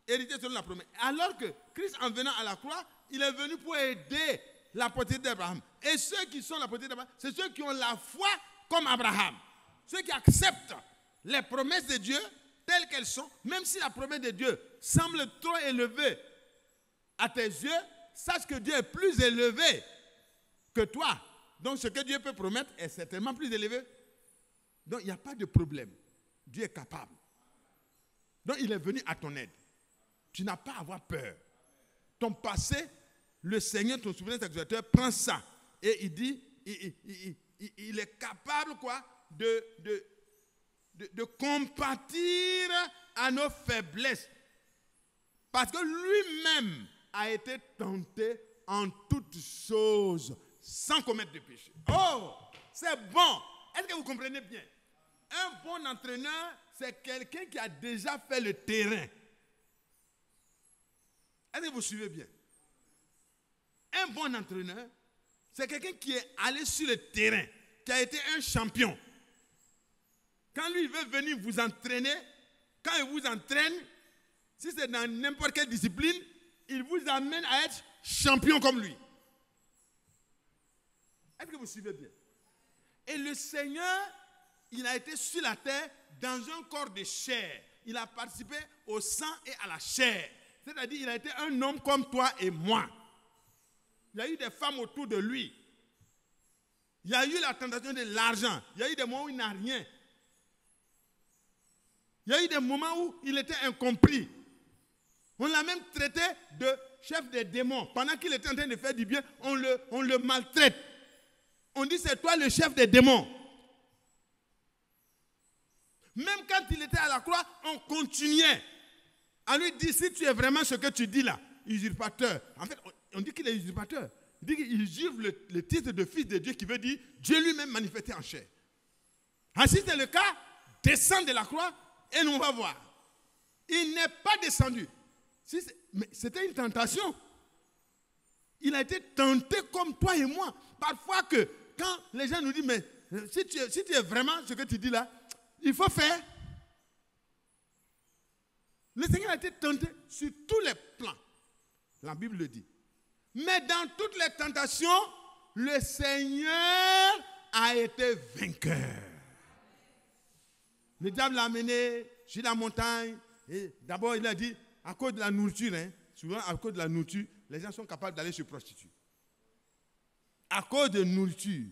hérité selon la promesse. Alors que Christ, en venant à la croix, il est venu pour aider la postérité d'Abraham. Et ceux qui sont la postérité d'Abraham, c'est ceux qui ont la foi comme Abraham. Ceux qui acceptent les promesses de Dieu telles qu'elles sont, même si la promesse de Dieu semble trop élevée à tes yeux, sache que Dieu est plus élevé que toi. Donc ce que Dieu peut promettre est certainement plus élevé. Donc il n'y a pas de problème. Dieu est capable. Donc il est venu à ton aide. Tu n'as pas à avoir peur. Ton passé, le Seigneur, ton souverain sacrificateur, prend ça. Et il dit, il est capable quoi, de compatir à nos faiblesses. Parce que lui-même a été tenté en toutes choses sans commettre de péché. Oh, c'est bon. Est-ce que vous comprenez bien? Un bon entraîneur, c'est quelqu'un qui a déjà fait le terrain. Est-ce que vous suivez bien? Un bon entraîneur, c'est quelqu'un qui est allé sur le terrain, qui a été un champion. Quand lui, il veut venir vous entraîner, quand il vous entraîne, si c'est dans n'importe quelle discipline, il vous amène à être champion comme lui. Est-ce que vous suivez bien? Et le Seigneur, il a été sur la terre dans un corps de chair. Il a participé au sang et à la chair. C'est-à-dire, il a été un homme comme toi et moi. Il y a eu des femmes autour de lui. Il y a eu la tentation de l'argent. Il y a eu des moments où il n'a rien. Il y a eu des moments où il était incompris. On l'a même traité de chef des démons. Pendant qu'il était en train de faire du bien, on le maltraite. On dit c'est toi le chef des démons. Même quand il était à la croix, on continuait à lui dire si tu es vraiment ce que tu dis là, usurpateur. En fait, on dit qu'il est usurpateur. Il dit qu'il usurpe le titre de fils de Dieu qui veut dire Dieu lui-même manifesté en chair. Ah, si c'est le cas, descend de la croix et nous on va voir. Il n'est pas descendu. Mais c'était une tentation. Il a été tenté comme toi et moi. Parfois que quand les gens nous disent mais si tu es vraiment ce que tu dis là, il faut faire. Le Seigneur a été tenté sur tous les plans. La Bible le dit. Mais dans toutes les tentations, le Seigneur a été vainqueur. Le diable l'a amené sur la montagne. Et d'abord, il a dit, à cause de la nourriture, souvent à cause de la nourriture, les gens sont capables d'aller se prostituer. À cause de nourriture.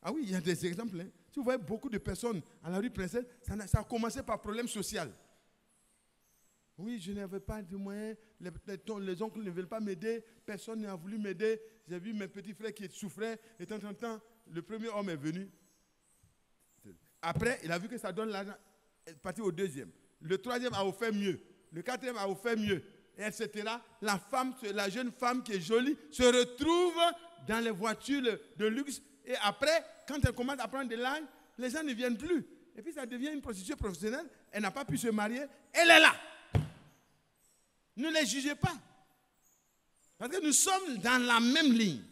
Ah oui, il y a des exemples. Si vous voyez beaucoup de personnes à la rue Princesse, ça a commencé par problème social. Oui, je n'avais pas de moyens, les oncles ne veulent pas m'aider, personne n'a voulu m'aider. J'ai vu mes petits frères qui souffraient, et de temps en temps, le premier homme est venu. Après, il a vu que ça donne l'argent, il est parti au deuxième. Le troisième a offert mieux, le quatrième a offert mieux, et etc. La jeune femme qui est jolie se retrouve dans les voitures de luxe, et après, quand elle commence à prendre de l'âge, les gens ne viennent plus. Et puis ça devient une prostituée professionnelle, elle n'a pas pu se marier, elle est là. Ne les jugez pas. Parce que nous sommes dans la même ligne.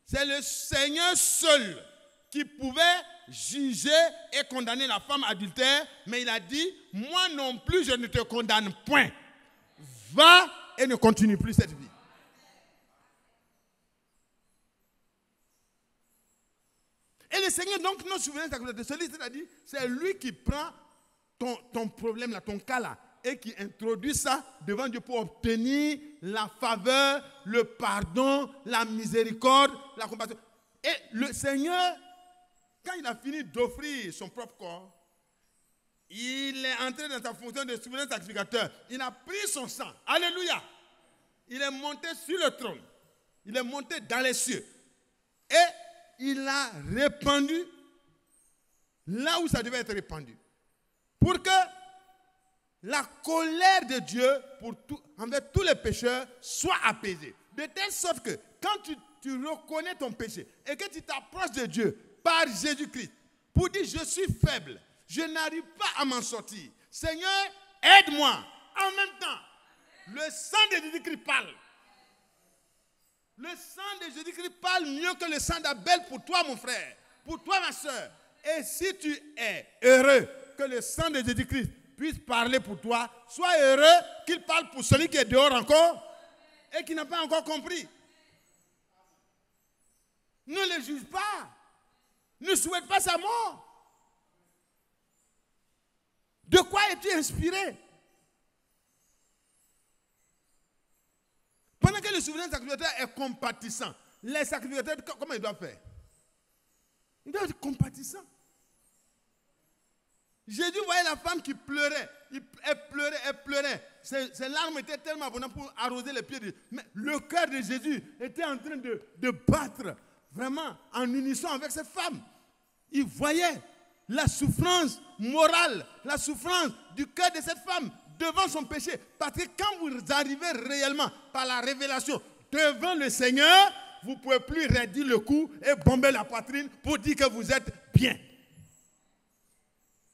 C'est le Seigneur seul qui pouvait juger et condamner la femme adultère, mais il a dit, moi non plus je ne te condamne point. Va et ne continue plus cette vie. Et le Seigneur, donc, nos souverains, c'est-à-dire, c'est lui qui prend ton problème là, ton cas là, et qui introduit ça devant Dieu pour obtenir la faveur, le pardon, la miséricorde, la compassion. Et le Seigneur, quand il a fini d'offrir son propre corps, il est entré dans sa fonction de souverain sacrificateur. Il a pris son sang. Alléluia. Il est monté sur le trône. Il est monté dans les cieux. Et il a répandu là où ça devait être répandu. Pour que la colère de Dieu envers tous les pécheurs soit apaisée. De telle sorte que quand tu reconnais ton péché et que tu t'approches de Dieu par Jésus-Christ pour dire je suis faible, je n'arrive pas à m'en sortir. Seigneur, aide-moi. En même temps, le sang de Jésus-Christ parle. Le sang de Jésus-Christ parle mieux que le sang d'Abel pour toi, mon frère, pour toi, ma soeur. Et si tu es heureux que le sang de Jésus-Christ puisse parler pour toi, sois heureux qu'il parle pour celui qui est dehors encore et qui n'a pas encore compris. Ne le juge pas. Ne souhaite pas sa mort. De quoi es-tu inspiré? Pendant que le souverain sacrificateur est compatissant, les sacrificateurs, comment ils doivent faire? Ils doivent être compatissants. Jésus voyait la femme qui pleurait. Elle pleurait. Ses larmes étaient tellement abondantes pour arroser les pieds de Jésus. Mais le cœur de Jésus était en train de battre vraiment en unisson avec cette femme. Il voyait la souffrance morale, la souffrance du cœur de cette femme devant son péché. Parce que quand vous arrivez réellement par la révélation devant le Seigneur, vous ne pouvez plus raidir le cou et bomber la poitrine pour dire que vous êtes bien.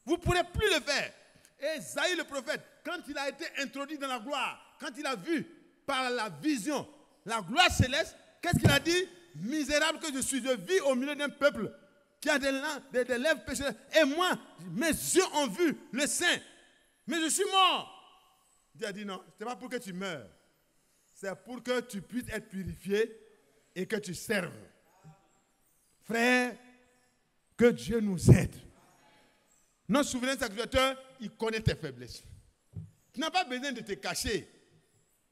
Vous ne pourrez plus le faire. Et Isaïe le prophète, quand il a été introduit dans la gloire, quand il a vu par la vision la gloire céleste, qu'est-ce qu'il a dit? Misérable que je suis, je vis au milieu d'un peuple qui a des lèvres pécheuses. Et moi, mes yeux ont vu le Saint, mais je suis mort. Dieu a dit non, ce n'est pas pour que tu meurs. C'est pour que tu puisses être purifié et que tu serves. Frère, que Dieu nous aide. Notre souverain sacrificateur, il connaît tes faiblesses. Tu n'as pas besoin de te cacher.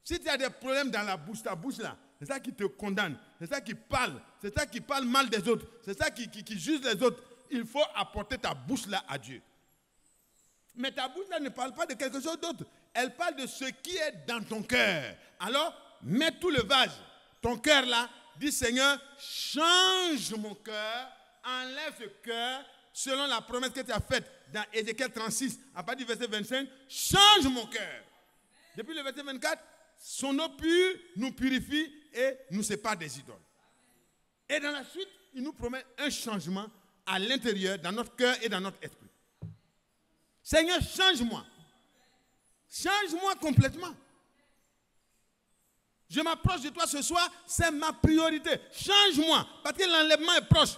Si tu as des problèmes dans la bouche, ta bouche là, c'est ça qui te condamne, c'est ça qui parle, c'est ça qui parle mal des autres, c'est ça qui juge les autres. Il faut apporter ta bouche là à Dieu. Mais ta bouche là ne parle pas de quelque chose d'autre. Elle parle de ce qui est dans ton cœur. Alors, mets tout le vase, ton cœur là, dis Seigneur, change mon cœur, enlève ce cœur, selon la promesse que tu as faite dans Ézéchiel 36, à partir du verset 25, change mon cœur. Depuis le verset 24, son eau pure nous purifie et nous sépare des idoles. Et dans la suite, il nous promet un changement à l'intérieur, dans notre cœur et dans notre esprit. Seigneur, change-moi. Change-moi complètement. Je m'approche de toi ce soir, c'est ma priorité. Change-moi, parce que l'enlèvement est proche.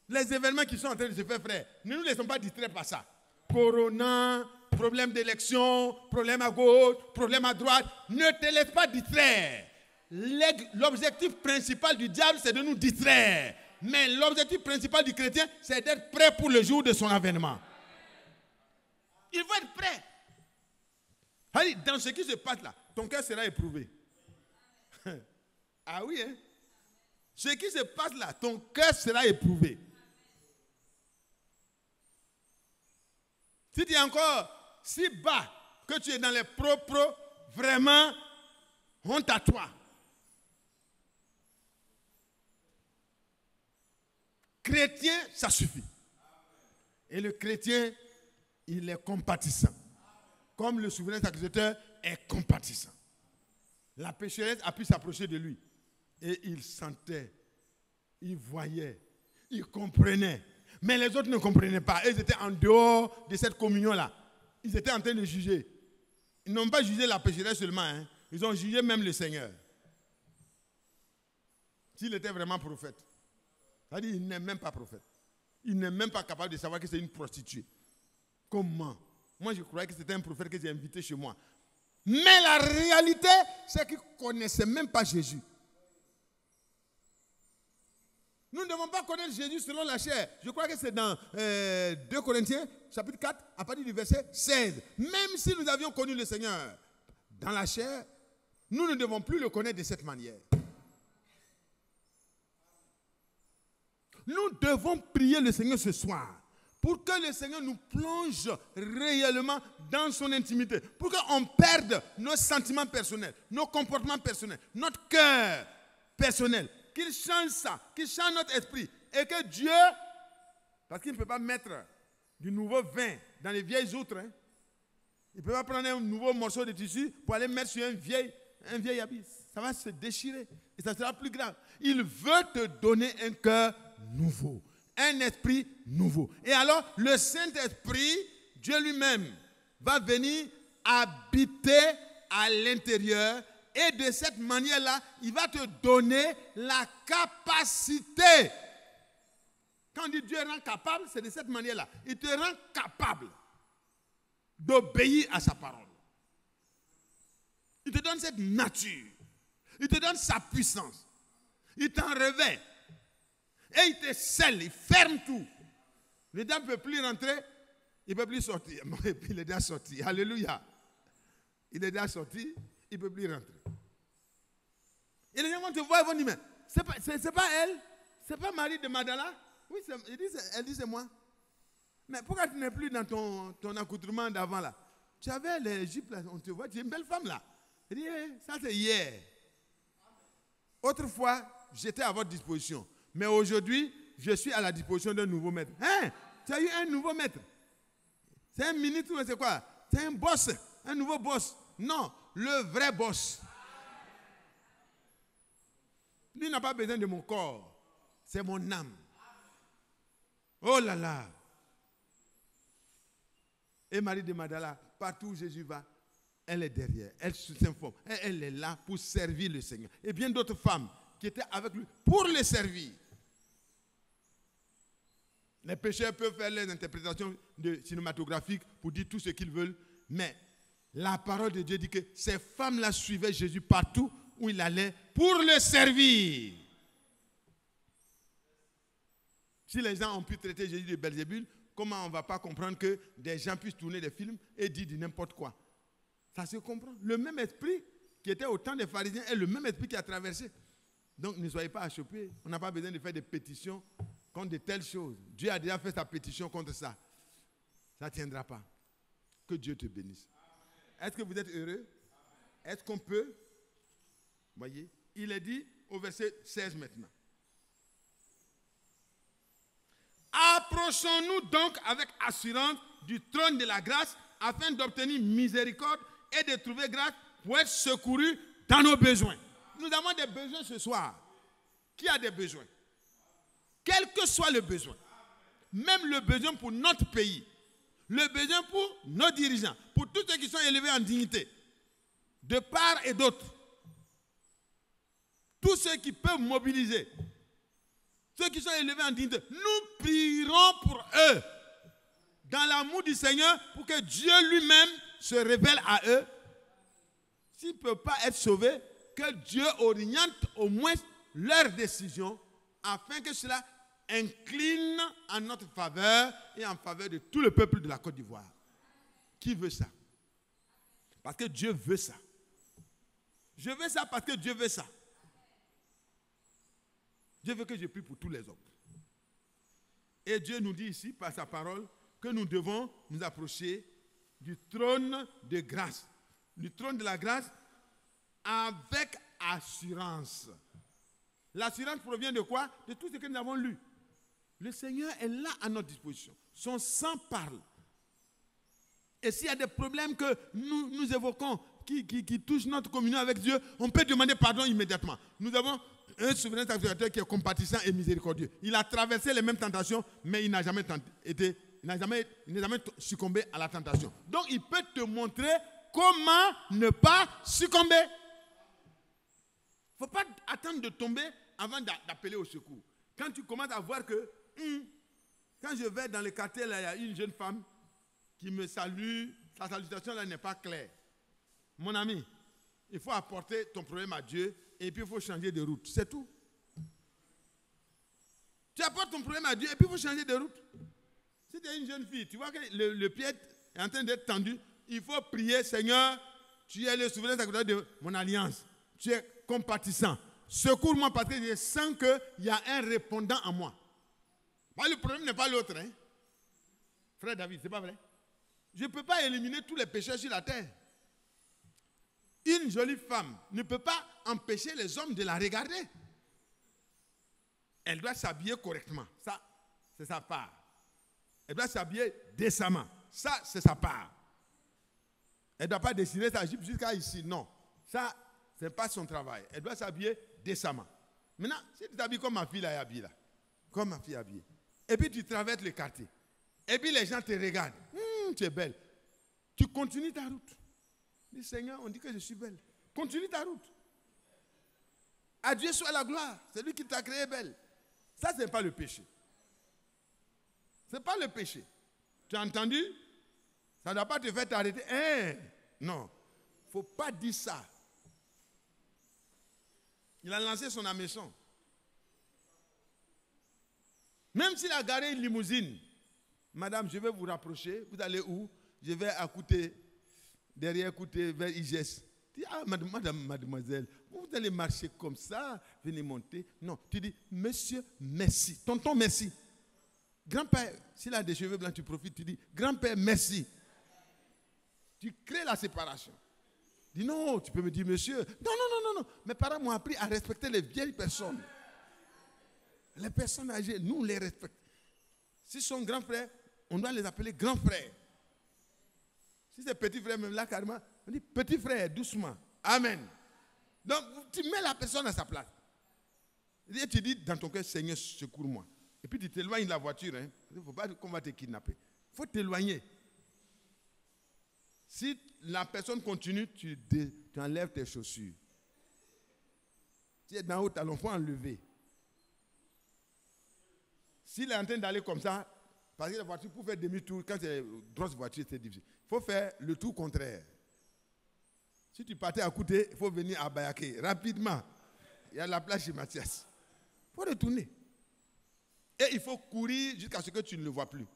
Les événements qui sont en train de se faire, frère, ne nous laissons pas distraire par ça. Corona, problème d'élection, problème à gauche, problème à droite. Ne te laisse pas distraire. l'objectif principal du diable, c'est de nous distraire. Mais l'objectif principal du chrétien, c'est d'être prêt pour le jour de son avènement. Il faut être prêt. Allez, dans ce qui se passe là, ton cœur sera éprouvé. Ah oui, hein? Ce qui se passe là, ton cœur sera éprouvé. Si tu es encore si bas que tu es dans les propres, vraiment, honte à toi. Chrétien, ça suffit. Et le chrétien, il est compatissant. Comme le souverain sacrificateur est compatissant. La pécheresse a pu s'approcher de lui. Et il sentait, il voyait, il comprenait. Mais les autres ne comprenaient pas. Ils étaient en dehors de cette communion-là. Ils étaient en train de juger. Ils n'ont pas jugé la pécheresse seulement. Hein. Ils ont jugé même le Seigneur. S'il était vraiment prophète. C'est-à-dire qu'il n'est même pas prophète. Il n'est même pas capable de savoir que c'est une prostituée. Comment? Moi, je croyais que c'était un prophète que j'ai invité chez moi. Mais la réalité, c'est qu'il ne connaissait même pas Jésus. Nous ne devons pas connaître Jésus selon la chair. Je crois que c'est dans 2 Corinthiens, chapitre 4, à partir du verset 16. Même si nous avions connu le Seigneur dans la chair, nous ne devons plus le connaître de cette manière. Nous devons prier le Seigneur ce soir pour que le Seigneur nous plonge réellement dans son intimité, pour qu'on perde nos sentiments personnels, nos comportements personnels, notre cœur personnel, qu'il change ça, qu'il change notre esprit, et que Dieu, parce qu'il ne peut pas mettre du nouveau vin dans les vieilles outres, hein. Il ne peut pas prendre un nouveau morceau de tissu pour aller mettre sur un vieil habit. Ça va se déchirer et ça sera plus grave. Il veut te donner un cœur nouveau, un esprit nouveau. Et alors, le Saint-Esprit, Dieu lui-même, va venir habiter à l'intérieur. Et de cette manière-là, il va te donner la capacité. Quand on dit Dieu rend capable, c'est de cette manière-là. Il te rend capable d'obéir à sa parole. Il te donne cette nature. Il te donne sa puissance. Il t'en revêt. Et il te scelle, il ferme tout. Le diable ne peut plus rentrer, il ne peut plus sortir. Il est déjà sorti. Alléluia. Il est déjà sorti, il ne peut plus rentrer. Et les gens vont te voir, ils vont dire, mais c'est pas elle, c'est pas Marie de Magdala. Oui, elle dit c'est moi. Mais pourquoi tu n'es plus dans ton accoutrement d'avant là? Tu avais les jupes là, on te voit, tu es une belle femme là. Elle dit, ça c'est hier. Autrefois, j'étais à votre disposition. Mais aujourd'hui, je suis à la disposition d'un nouveau maître. Hein? Tu as eu un nouveau maître? C'est un ministre ou c'est quoi? C'est un boss, un nouveau boss. Non, le vrai boss. Lui n'a pas besoin de mon corps. C'est mon âme. Oh là là. Et Marie de Magdala, partout où Jésus va, elle est derrière. Elle s'informe. Elle est là pour servir le Seigneur. Et bien d'autres femmes qui étaient avec lui pour le servir. Les pécheurs peuvent faire les interprétations cinématographiques pour dire tout ce qu'ils veulent. Mais la parole de Dieu dit que ces femmes-là suivaient Jésus partout où il allait pour le servir. Si les gens ont pu traiter Jésus de Belzébul, comment on ne va pas comprendre que des gens puissent tourner des films et dire n'importe quoi? Ça se comprend. Le même esprit qui était au temps des pharisiens est le même esprit qui a traversé. Donc ne soyez pas achoppés. On n'a pas besoin de faire des pétitions contre de telles choses. Dieu a déjà fait sa pétition contre ça. Ça ne tiendra pas. Que Dieu te bénisse. Est-ce que vous êtes heureux? Est-ce qu'on peut? Voyez, il est dit au verset 16 maintenant. Approchons-nous donc avec assurance du trône de la grâce afin d'obtenir miséricorde et de trouver grâce pour être secourus dans nos besoins. Nous avons des besoins ce soir. Qui a des besoins? Quel que soit le besoin. Même le besoin pour notre pays. Le besoin pour nos dirigeants. Pour tous ceux qui sont élevés en dignité. De part et d'autre. Tous ceux qui peuvent mobiliser. Ceux qui sont élevés en dignité. Nous prierons pour eux. Dans l'amour du Seigneur. Pour que Dieu lui-même se révèle à eux. S'ils ne peuvent pas être sauvés, que Dieu oriente au moins leurs décisions afin que cela incline en notre faveur et en faveur de tout le peuple de la Côte d'Ivoire. Qui veut ça? Parce que Dieu veut ça. Je veux ça parce que Dieu veut ça. Dieu veut que je prie pour tous les hommes. Et Dieu nous dit ici, par sa parole, que nous devons nous approcher du trône de grâce. Du trône de la grâce avec assurance. L'assurance provient de quoi? De tout ce que nous avons lu. Le Seigneur est là à notre disposition. Son sang parle. Et s'il y a des problèmes que nous évoquons qui touchent notre communion avec Dieu, on peut demander pardon immédiatement. Nous avons un souverain sacrificateur qui est compatissant et miséricordieux. Il a traversé les mêmes tentations, mais il n'a jamais succombé à la tentation. Donc il peut te montrer comment ne pas succomber. Il ne faut pas attendre de tomber avant d'appeler au secours. Quand tu commences à voir que, quand je vais dans le quartier, là, il y a une jeune femme qui me salue, sa salutation là n'est pas claire. Mon ami, il faut apporter ton problème à Dieu et puis il faut changer de route. C'est tout. Tu apportes ton problème à Dieu et puis il faut changer de route. Si tu es une jeune fille, tu vois que le pied est en train d'être tendu, il faut prier, Seigneur, tu es le souverain sacrificateur de mon alliance. Tu es compatissant. Secours-moi parce que je sens qu'il y a un répondant en moi. Le problème n'est pas l'autre. Hein? Frère David, c'est pas vrai? Je ne peux pas éliminer tous les pécheurs sur la terre. Une jolie femme ne peut pas empêcher les hommes de la regarder. Elle doit s'habiller correctement. Ça, c'est sa part. Elle doit s'habiller décemment. Ça, c'est sa part. Elle ne doit pas dessiner sa jupe jusqu'à ici. Non. Ça, ce n'est pas son travail. Elle doit s'habiller décemment. Maintenant, si tu t'habilles comme ma fille là est habillée là, comme ma fille est habillée, et puis tu traverses le quartier, et puis les gens te regardent, tu es belle. Tu continues ta route. Dis Seigneur, on dit que je suis belle. Continue ta route. À Dieu soit la gloire. C'est lui qui t'a créé belle. Ça, ce n'est pas le péché. Ce n'est pas le péché. Tu as entendu? Ça ne doit pas te faire t'arrêter. Non. Il ne faut pas dire ça. Il a lancé son hameçon. Même s'il a garé une limousine. Madame, je vais vous rapprocher. Vous allez où? Je vais à côté, derrière écouter vers IGS. Tu dis, mademoiselle, vous allez marcher comme ça, venez monter. Non, tu dis, monsieur, merci. Tonton, merci. Grand-père, s'il a des cheveux blancs, tu profites, tu dis, grand-père, merci. Tu crées la séparation. Dis non, tu peux me dire monsieur. Non. Mes parents m'ont appris à respecter les vieilles personnes. Les personnes âgées, nous, on les respecte. Si sont grands frères, on doit les appeler grands frères. Si c'est petit frère, même là, carrément, on dit petit frère, doucement. Amen. Donc, tu mets la personne à sa place. Et tu dis dans ton cœur, Seigneur, secours-moi. Et puis tu t'éloignes de la voiture. Hein. Il ne faut pas qu'on va te kidnapper. Il faut t'éloigner. Si la personne continue, tu enlèves tes chaussures. Si tu es dans haut talon, il faut enlever. S'il est en train d'aller comme ça, parce que la voiture, pour faire demi-tour, quand c'est une grosse voiture, c'est difficile. Il faut faire le tour contraire. Si tu partais à côté, il faut venir à Bayaké rapidement. Il y a la place chez Mathias. Il faut retourner. Et il faut courir jusqu'à ce que tu ne le vois plus.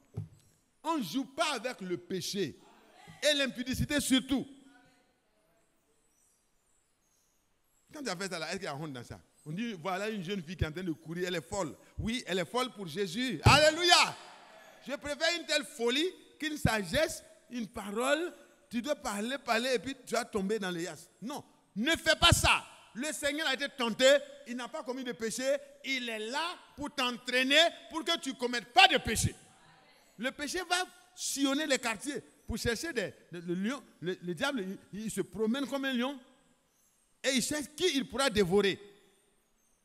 On ne joue pas avec le péché. Et l'impudicité surtout. Quand tu as fait ça, là, est-ce qu'il y a honte dans ça? On dit, voilà une jeune fille qui est en train de courir, elle est folle. Oui, elle est folle pour Jésus. Alléluia! Je préfère une telle folie qu'une sagesse, une parole. Tu dois parler, et puis tu vas tomber dans les yas. Non, ne fais pas ça. Le Seigneur a été tenté, il n'a pas commis de péché. Il est là pour t'entraîner, pour que tu ne commettes pas de péché. Le péché va sillonner les quartiers pour chercher le lion. Le diable, il se promène comme un lion et il cherche qui il pourra dévorer.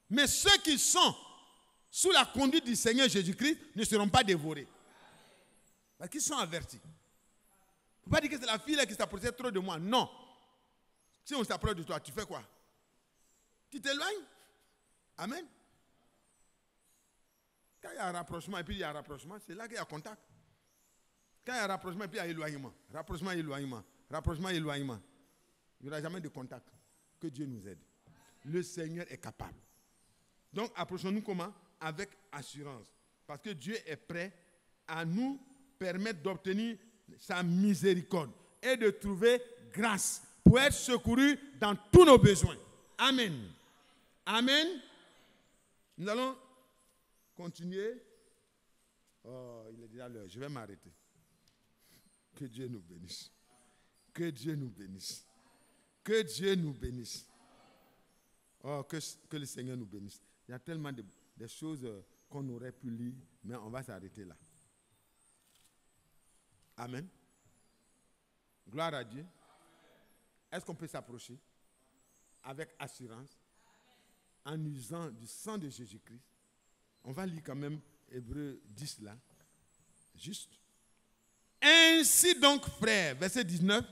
Mais ceux qui sont sous la conduite du Seigneur Jésus-Christ ne seront pas dévorés. Parce qu'ils sont avertis. Il ne faut pas dire que c'est la fille là qui s'approche trop de moi. Non. Si on s'approche de toi, tu fais quoi? Tu t'éloignes. Amen. Quand il y a un rapprochement et puis il y a un rapprochement, c'est là qu'il y a contact. Quand il y a un rapprochement et puis il y a éloignement. Rapprochement, éloignement. Rapprochement, éloignement. Il n'y aura jamais de contact. Que Dieu nous aide. le Seigneur est capable. Donc, approchons-nous comment? Avec assurance. Parce que Dieu est prêt à nous permettre d'obtenir sa miséricorde et de trouver grâce pour être secourus dans tous nos besoins. Amen. Amen. Nous allons continuer. Oh, il est déjà l'heure. Je vais m'arrêter. Que Dieu nous bénisse. Que Dieu nous bénisse. Que Dieu nous bénisse. Oh, que le Seigneur nous bénisse. Il y a tellement de choses qu'on aurait pu lire, mais on va s'arrêter là. Amen. Gloire à Dieu. Est-ce qu'on peut s'approcher avec assurance en usant du sang de Jésus-Christ? On va lire quand même Hébreux 10 là. Juste. Ainsi donc, frères, verset 19.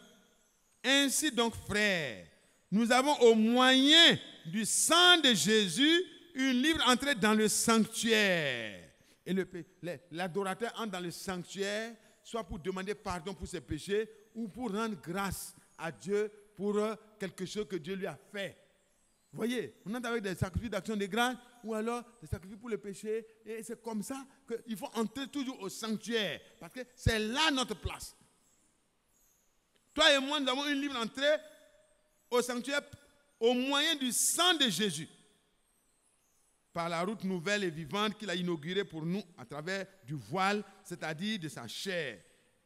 Ainsi donc, frères, nous avons au moyen du sang de Jésus une libre entrée dans le sanctuaire. Et l'adorateur entre dans le sanctuaire, soit pour demander pardon pour ses péchés ou pour rendre grâce à Dieu pour quelque chose que Dieu lui a fait. Vous voyez, on entre avec des sacrifices d'action de grâce ou alors des sacrifices pour le péché. Et c'est comme ça qu'il faut entrer toujours au sanctuaire. Parce que c'est là notre place. Toi et moi, nous avons une libre entrée au sanctuaire au moyen du sang de Jésus. Par la route nouvelle et vivante qu'il a inaugurée pour nous à travers du voile, c'est-à-dire de sa chair.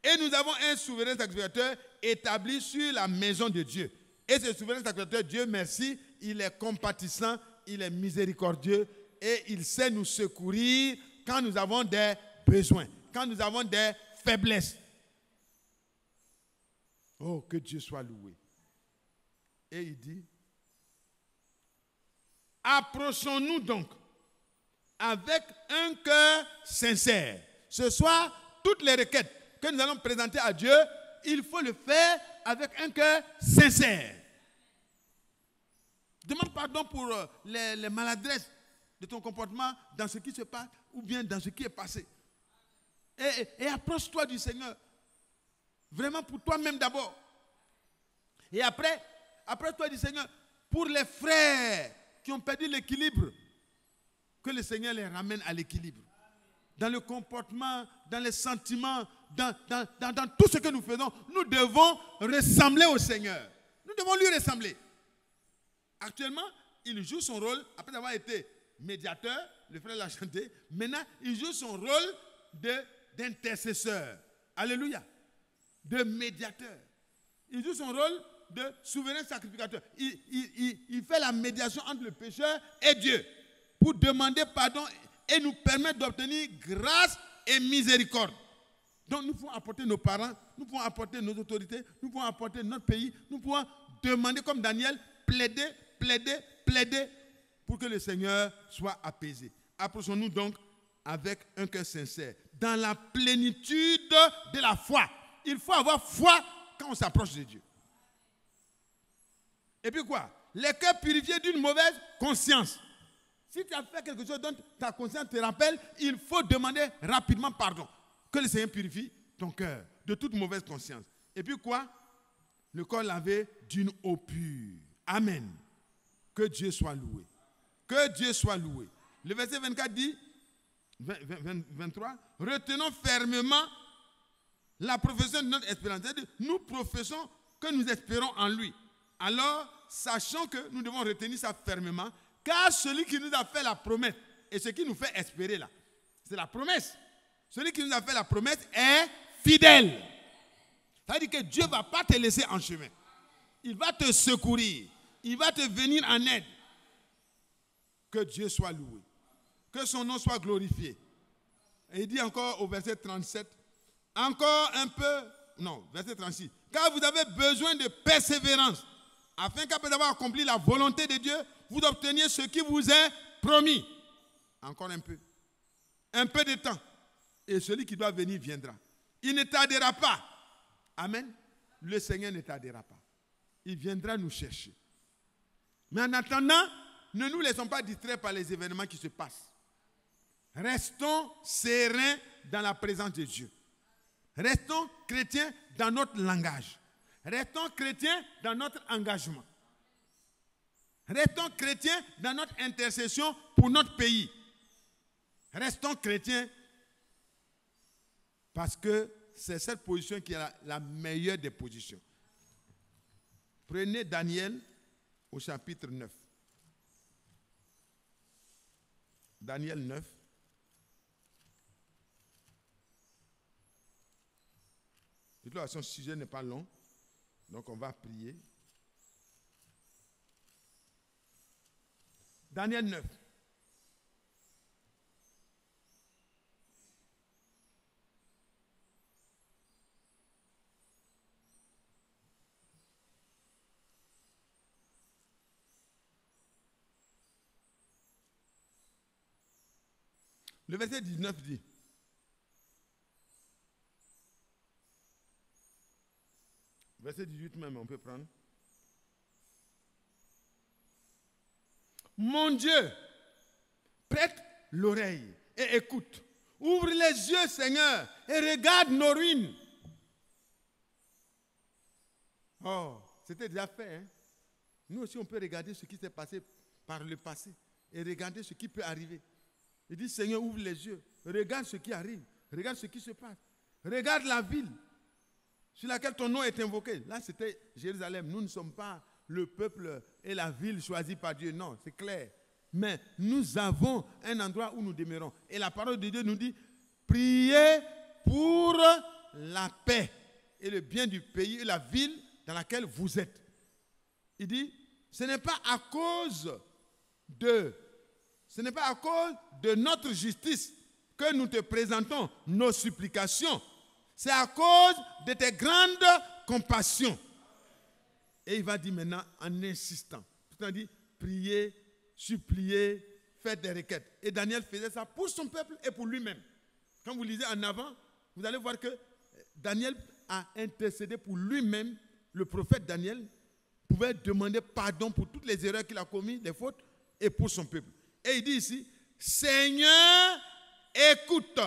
Et nous avons un souverain sacrificateur établi sur la maison de Dieu. Et ce souverain sacrificateur, Dieu merci, il est compatissant, il est miséricordieux et il sait nous secourir quand nous avons des besoins, quand nous avons des faiblesses. Oh, que Dieu soit loué. Et il dit, approchons-nous donc avec un cœur sincère. Ce soir, toutes les requêtes que nous allons présenter à Dieu, il faut le faire avec un cœur sincère. Demande pardon pour les maladresses de ton comportement dans ce qui se passe ou bien dans ce qui est passé. Et approche-toi du Seigneur. Vraiment pour toi-même d'abord. Et après, approche-toi du Seigneur pour les frères qui ont perdu l'équilibre. Que le Seigneur les ramène à l'équilibre. Dans le comportement, dans les sentiments, dans tout ce que nous faisons, nous devons ressembler au Seigneur. Nous devons lui ressembler. Actuellement, il joue son rôle, après avoir été médiateur, le frère l'a chanté, maintenant il joue son rôle d'intercesseur. Alléluia. De médiateur. Il joue son rôle de souverain sacrificateur. Il fait la médiation entre le pécheur et Dieu pour demander pardon et nous permettre d'obtenir grâce et miséricorde. Donc nous pouvons apporter nos parents, nous pouvons apporter nos autorités, nous pouvons apporter notre pays, nous pouvons demander comme Daniel, plaider pour que le Seigneur soit apaisé. Approchons-nous donc avec un cœur sincère, dans la plénitude de la foi. Il faut avoir foi quand on s'approche de Dieu. Et puis quoi? Les cœurs purifiés d'une mauvaise conscience. Si tu as fait quelque chose dont ta conscience te rappelle, il faut demander rapidement pardon. Que le Seigneur purifie ton cœur de toute mauvaise conscience. Et puis quoi? Le corps lavé d'une eau pure. Amen. Que Dieu soit loué. Que Dieu soit loué. Le verset 24 dit, 23, retenons fermement la profession de notre espérance. C'est-à-dire, nous professons que nous espérons en lui. Alors, sachant que nous devons retenir ça fermement, car celui qui nous a fait la promesse, et ce qui nous fait espérer là, c'est la promesse. Celui qui nous a fait la promesse est fidèle. Ça veut dire que Dieu ne va pas te laisser en chemin. Il va te secourir. Il va te venir en aide. Que Dieu soit loué. Que son nom soit glorifié. Et il dit encore au verset 37, encore un peu, non, verset 36, car vous avez besoin de persévérance, afin qu'après avoir accompli la volonté de Dieu, vous obteniez ce qui vous est promis. Encore un peu. Un peu de temps. Et celui qui doit venir viendra. Il ne tardera pas. Amen. Le Seigneur ne tardera pas. Il viendra nous chercher. Mais en attendant, ne nous laissons pas distraire par les événements qui se passent. Restons sereins dans la présence de Dieu. Restons chrétiens dans notre langage. Restons chrétiens dans notre engagement. Restons chrétiens dans notre intercession pour notre pays. Restons chrétiens parce que c'est cette position qui est la meilleure des positions. Prenez Daniel au chapitre 9. Daniel 9. De toute façon, ce sujet n'est pas long, donc on va prier. Daniel 9. Le verset 19 dit, verset 18 même, on peut prendre. Mon Dieu, prête l'oreille et écoute. Ouvre les yeux, Seigneur, et regarde nos ruines. Oh, c'était déjà fait. Hein? Nous aussi, on peut regarder ce qui s'est passé par le passé et regarder ce qui peut arriver. Il dit, Seigneur, ouvre les yeux, regarde ce qui arrive, regarde ce qui se passe. Regarde la ville sur laquelle ton nom est invoqué. Là, c'était Jérusalem. Nous ne sommes pas le peuple et la ville choisis par Dieu. Non, c'est clair. Mais nous avons un endroit où nous demeurons. Et la parole de Dieu nous dit, priez pour la paix et le bien du pays et la ville dans laquelle vous êtes. Il dit, ce n'est pas à cause de notre justice que nous te présentons nos supplications. C'est à cause de tes grandes compassions. Et il va dire maintenant en insistant. Il dit, priez, suppliez, faites des requêtes. Et Daniel faisait ça pour son peuple et pour lui-même. Quand vous lisez en avant, vous allez voir que Daniel a intercédé pour lui-même. Le prophète Daniel pouvait demander pardon pour toutes les erreurs qu'il a commises, les fautes, et pour son peuple. Et il dit ici, Seigneur, écoute.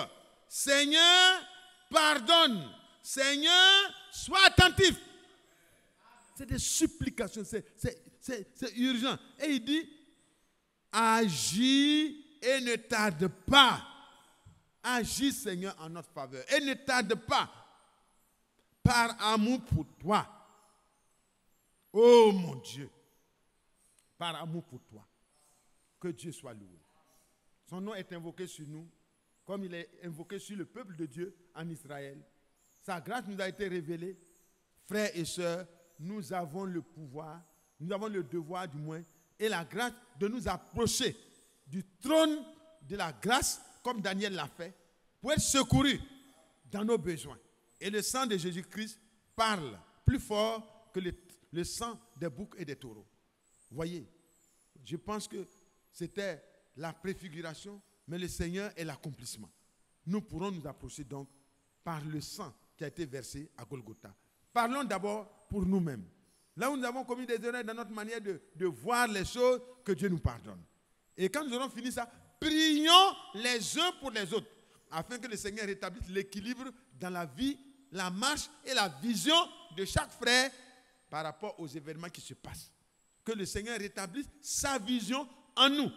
Seigneur, pardonne. Seigneur, sois attentif. C'est des supplications, c'est urgent. Et il dit, agis et ne tarde pas. Agis, Seigneur, en notre faveur. Et ne tarde pas. Par amour pour toi. Oh mon Dieu. Par amour pour toi. Que Dieu soit loué. Son nom est invoqué sur nous, comme il est invoqué sur le peuple de Dieu en Israël. Sa grâce nous a été révélée. Frères et sœurs, nous avons le pouvoir, nous avons le devoir du moins, et la grâce de nous approcher du trône de la grâce, comme Daniel l'a fait, pour être secourus dans nos besoins. Et le sang de Jésus-Christ parle plus fort que le sang des boucs et des taureaux. Voyez, je pense que c'était la préfiguration, mais le Seigneur est l'accomplissement. Nous pourrons nous approcher donc par le sang qui a été versé à Golgotha. Parlons d'abord pour nous-mêmes. Là où nous avons commis des erreurs dans notre manière de voir les choses, que Dieu nous pardonne. Et quand nous aurons fini ça, prions les uns pour les autres, afin que le Seigneur rétablisse l'équilibre dans la vie, la marche et la vision de chaque frère par rapport aux événements qui se passent. Que le Seigneur rétablisse sa vision en nous.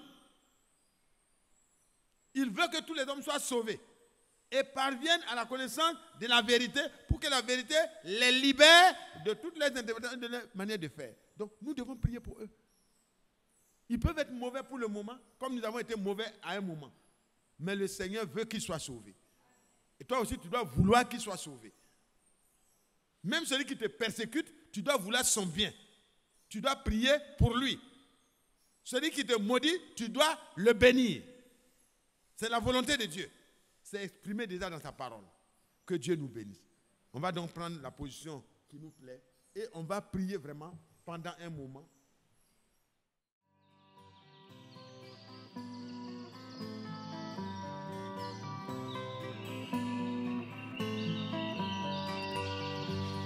Il veut que tous les hommes soient sauvés et parviennent à la connaissance de la vérité pour que la vérité les libère de toutes les interprétations de leur manière de faire. Donc nous devons prier pour eux. Ils peuvent être mauvais pour le moment, comme nous avons été mauvais à un moment. Mais le Seigneur veut qu'ils soient sauvés. Et toi aussi, tu dois vouloir qu'ils soient sauvés. Même celui qui te persécute, tu dois vouloir son bien. Tu dois prier pour lui. Celui qui te maudit, tu dois le bénir. C'est la volonté de Dieu. C'est exprimé déjà dans sa parole. Que Dieu nous bénisse. On va donc prendre la position qui nous plaît et on va prier vraiment pendant un moment.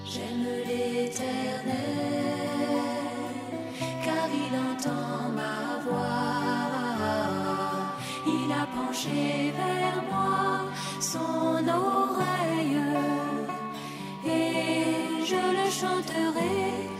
J'aime l'Éternel, car il entend ma voix. Il a penché vers moi son oreille, et je le chanterai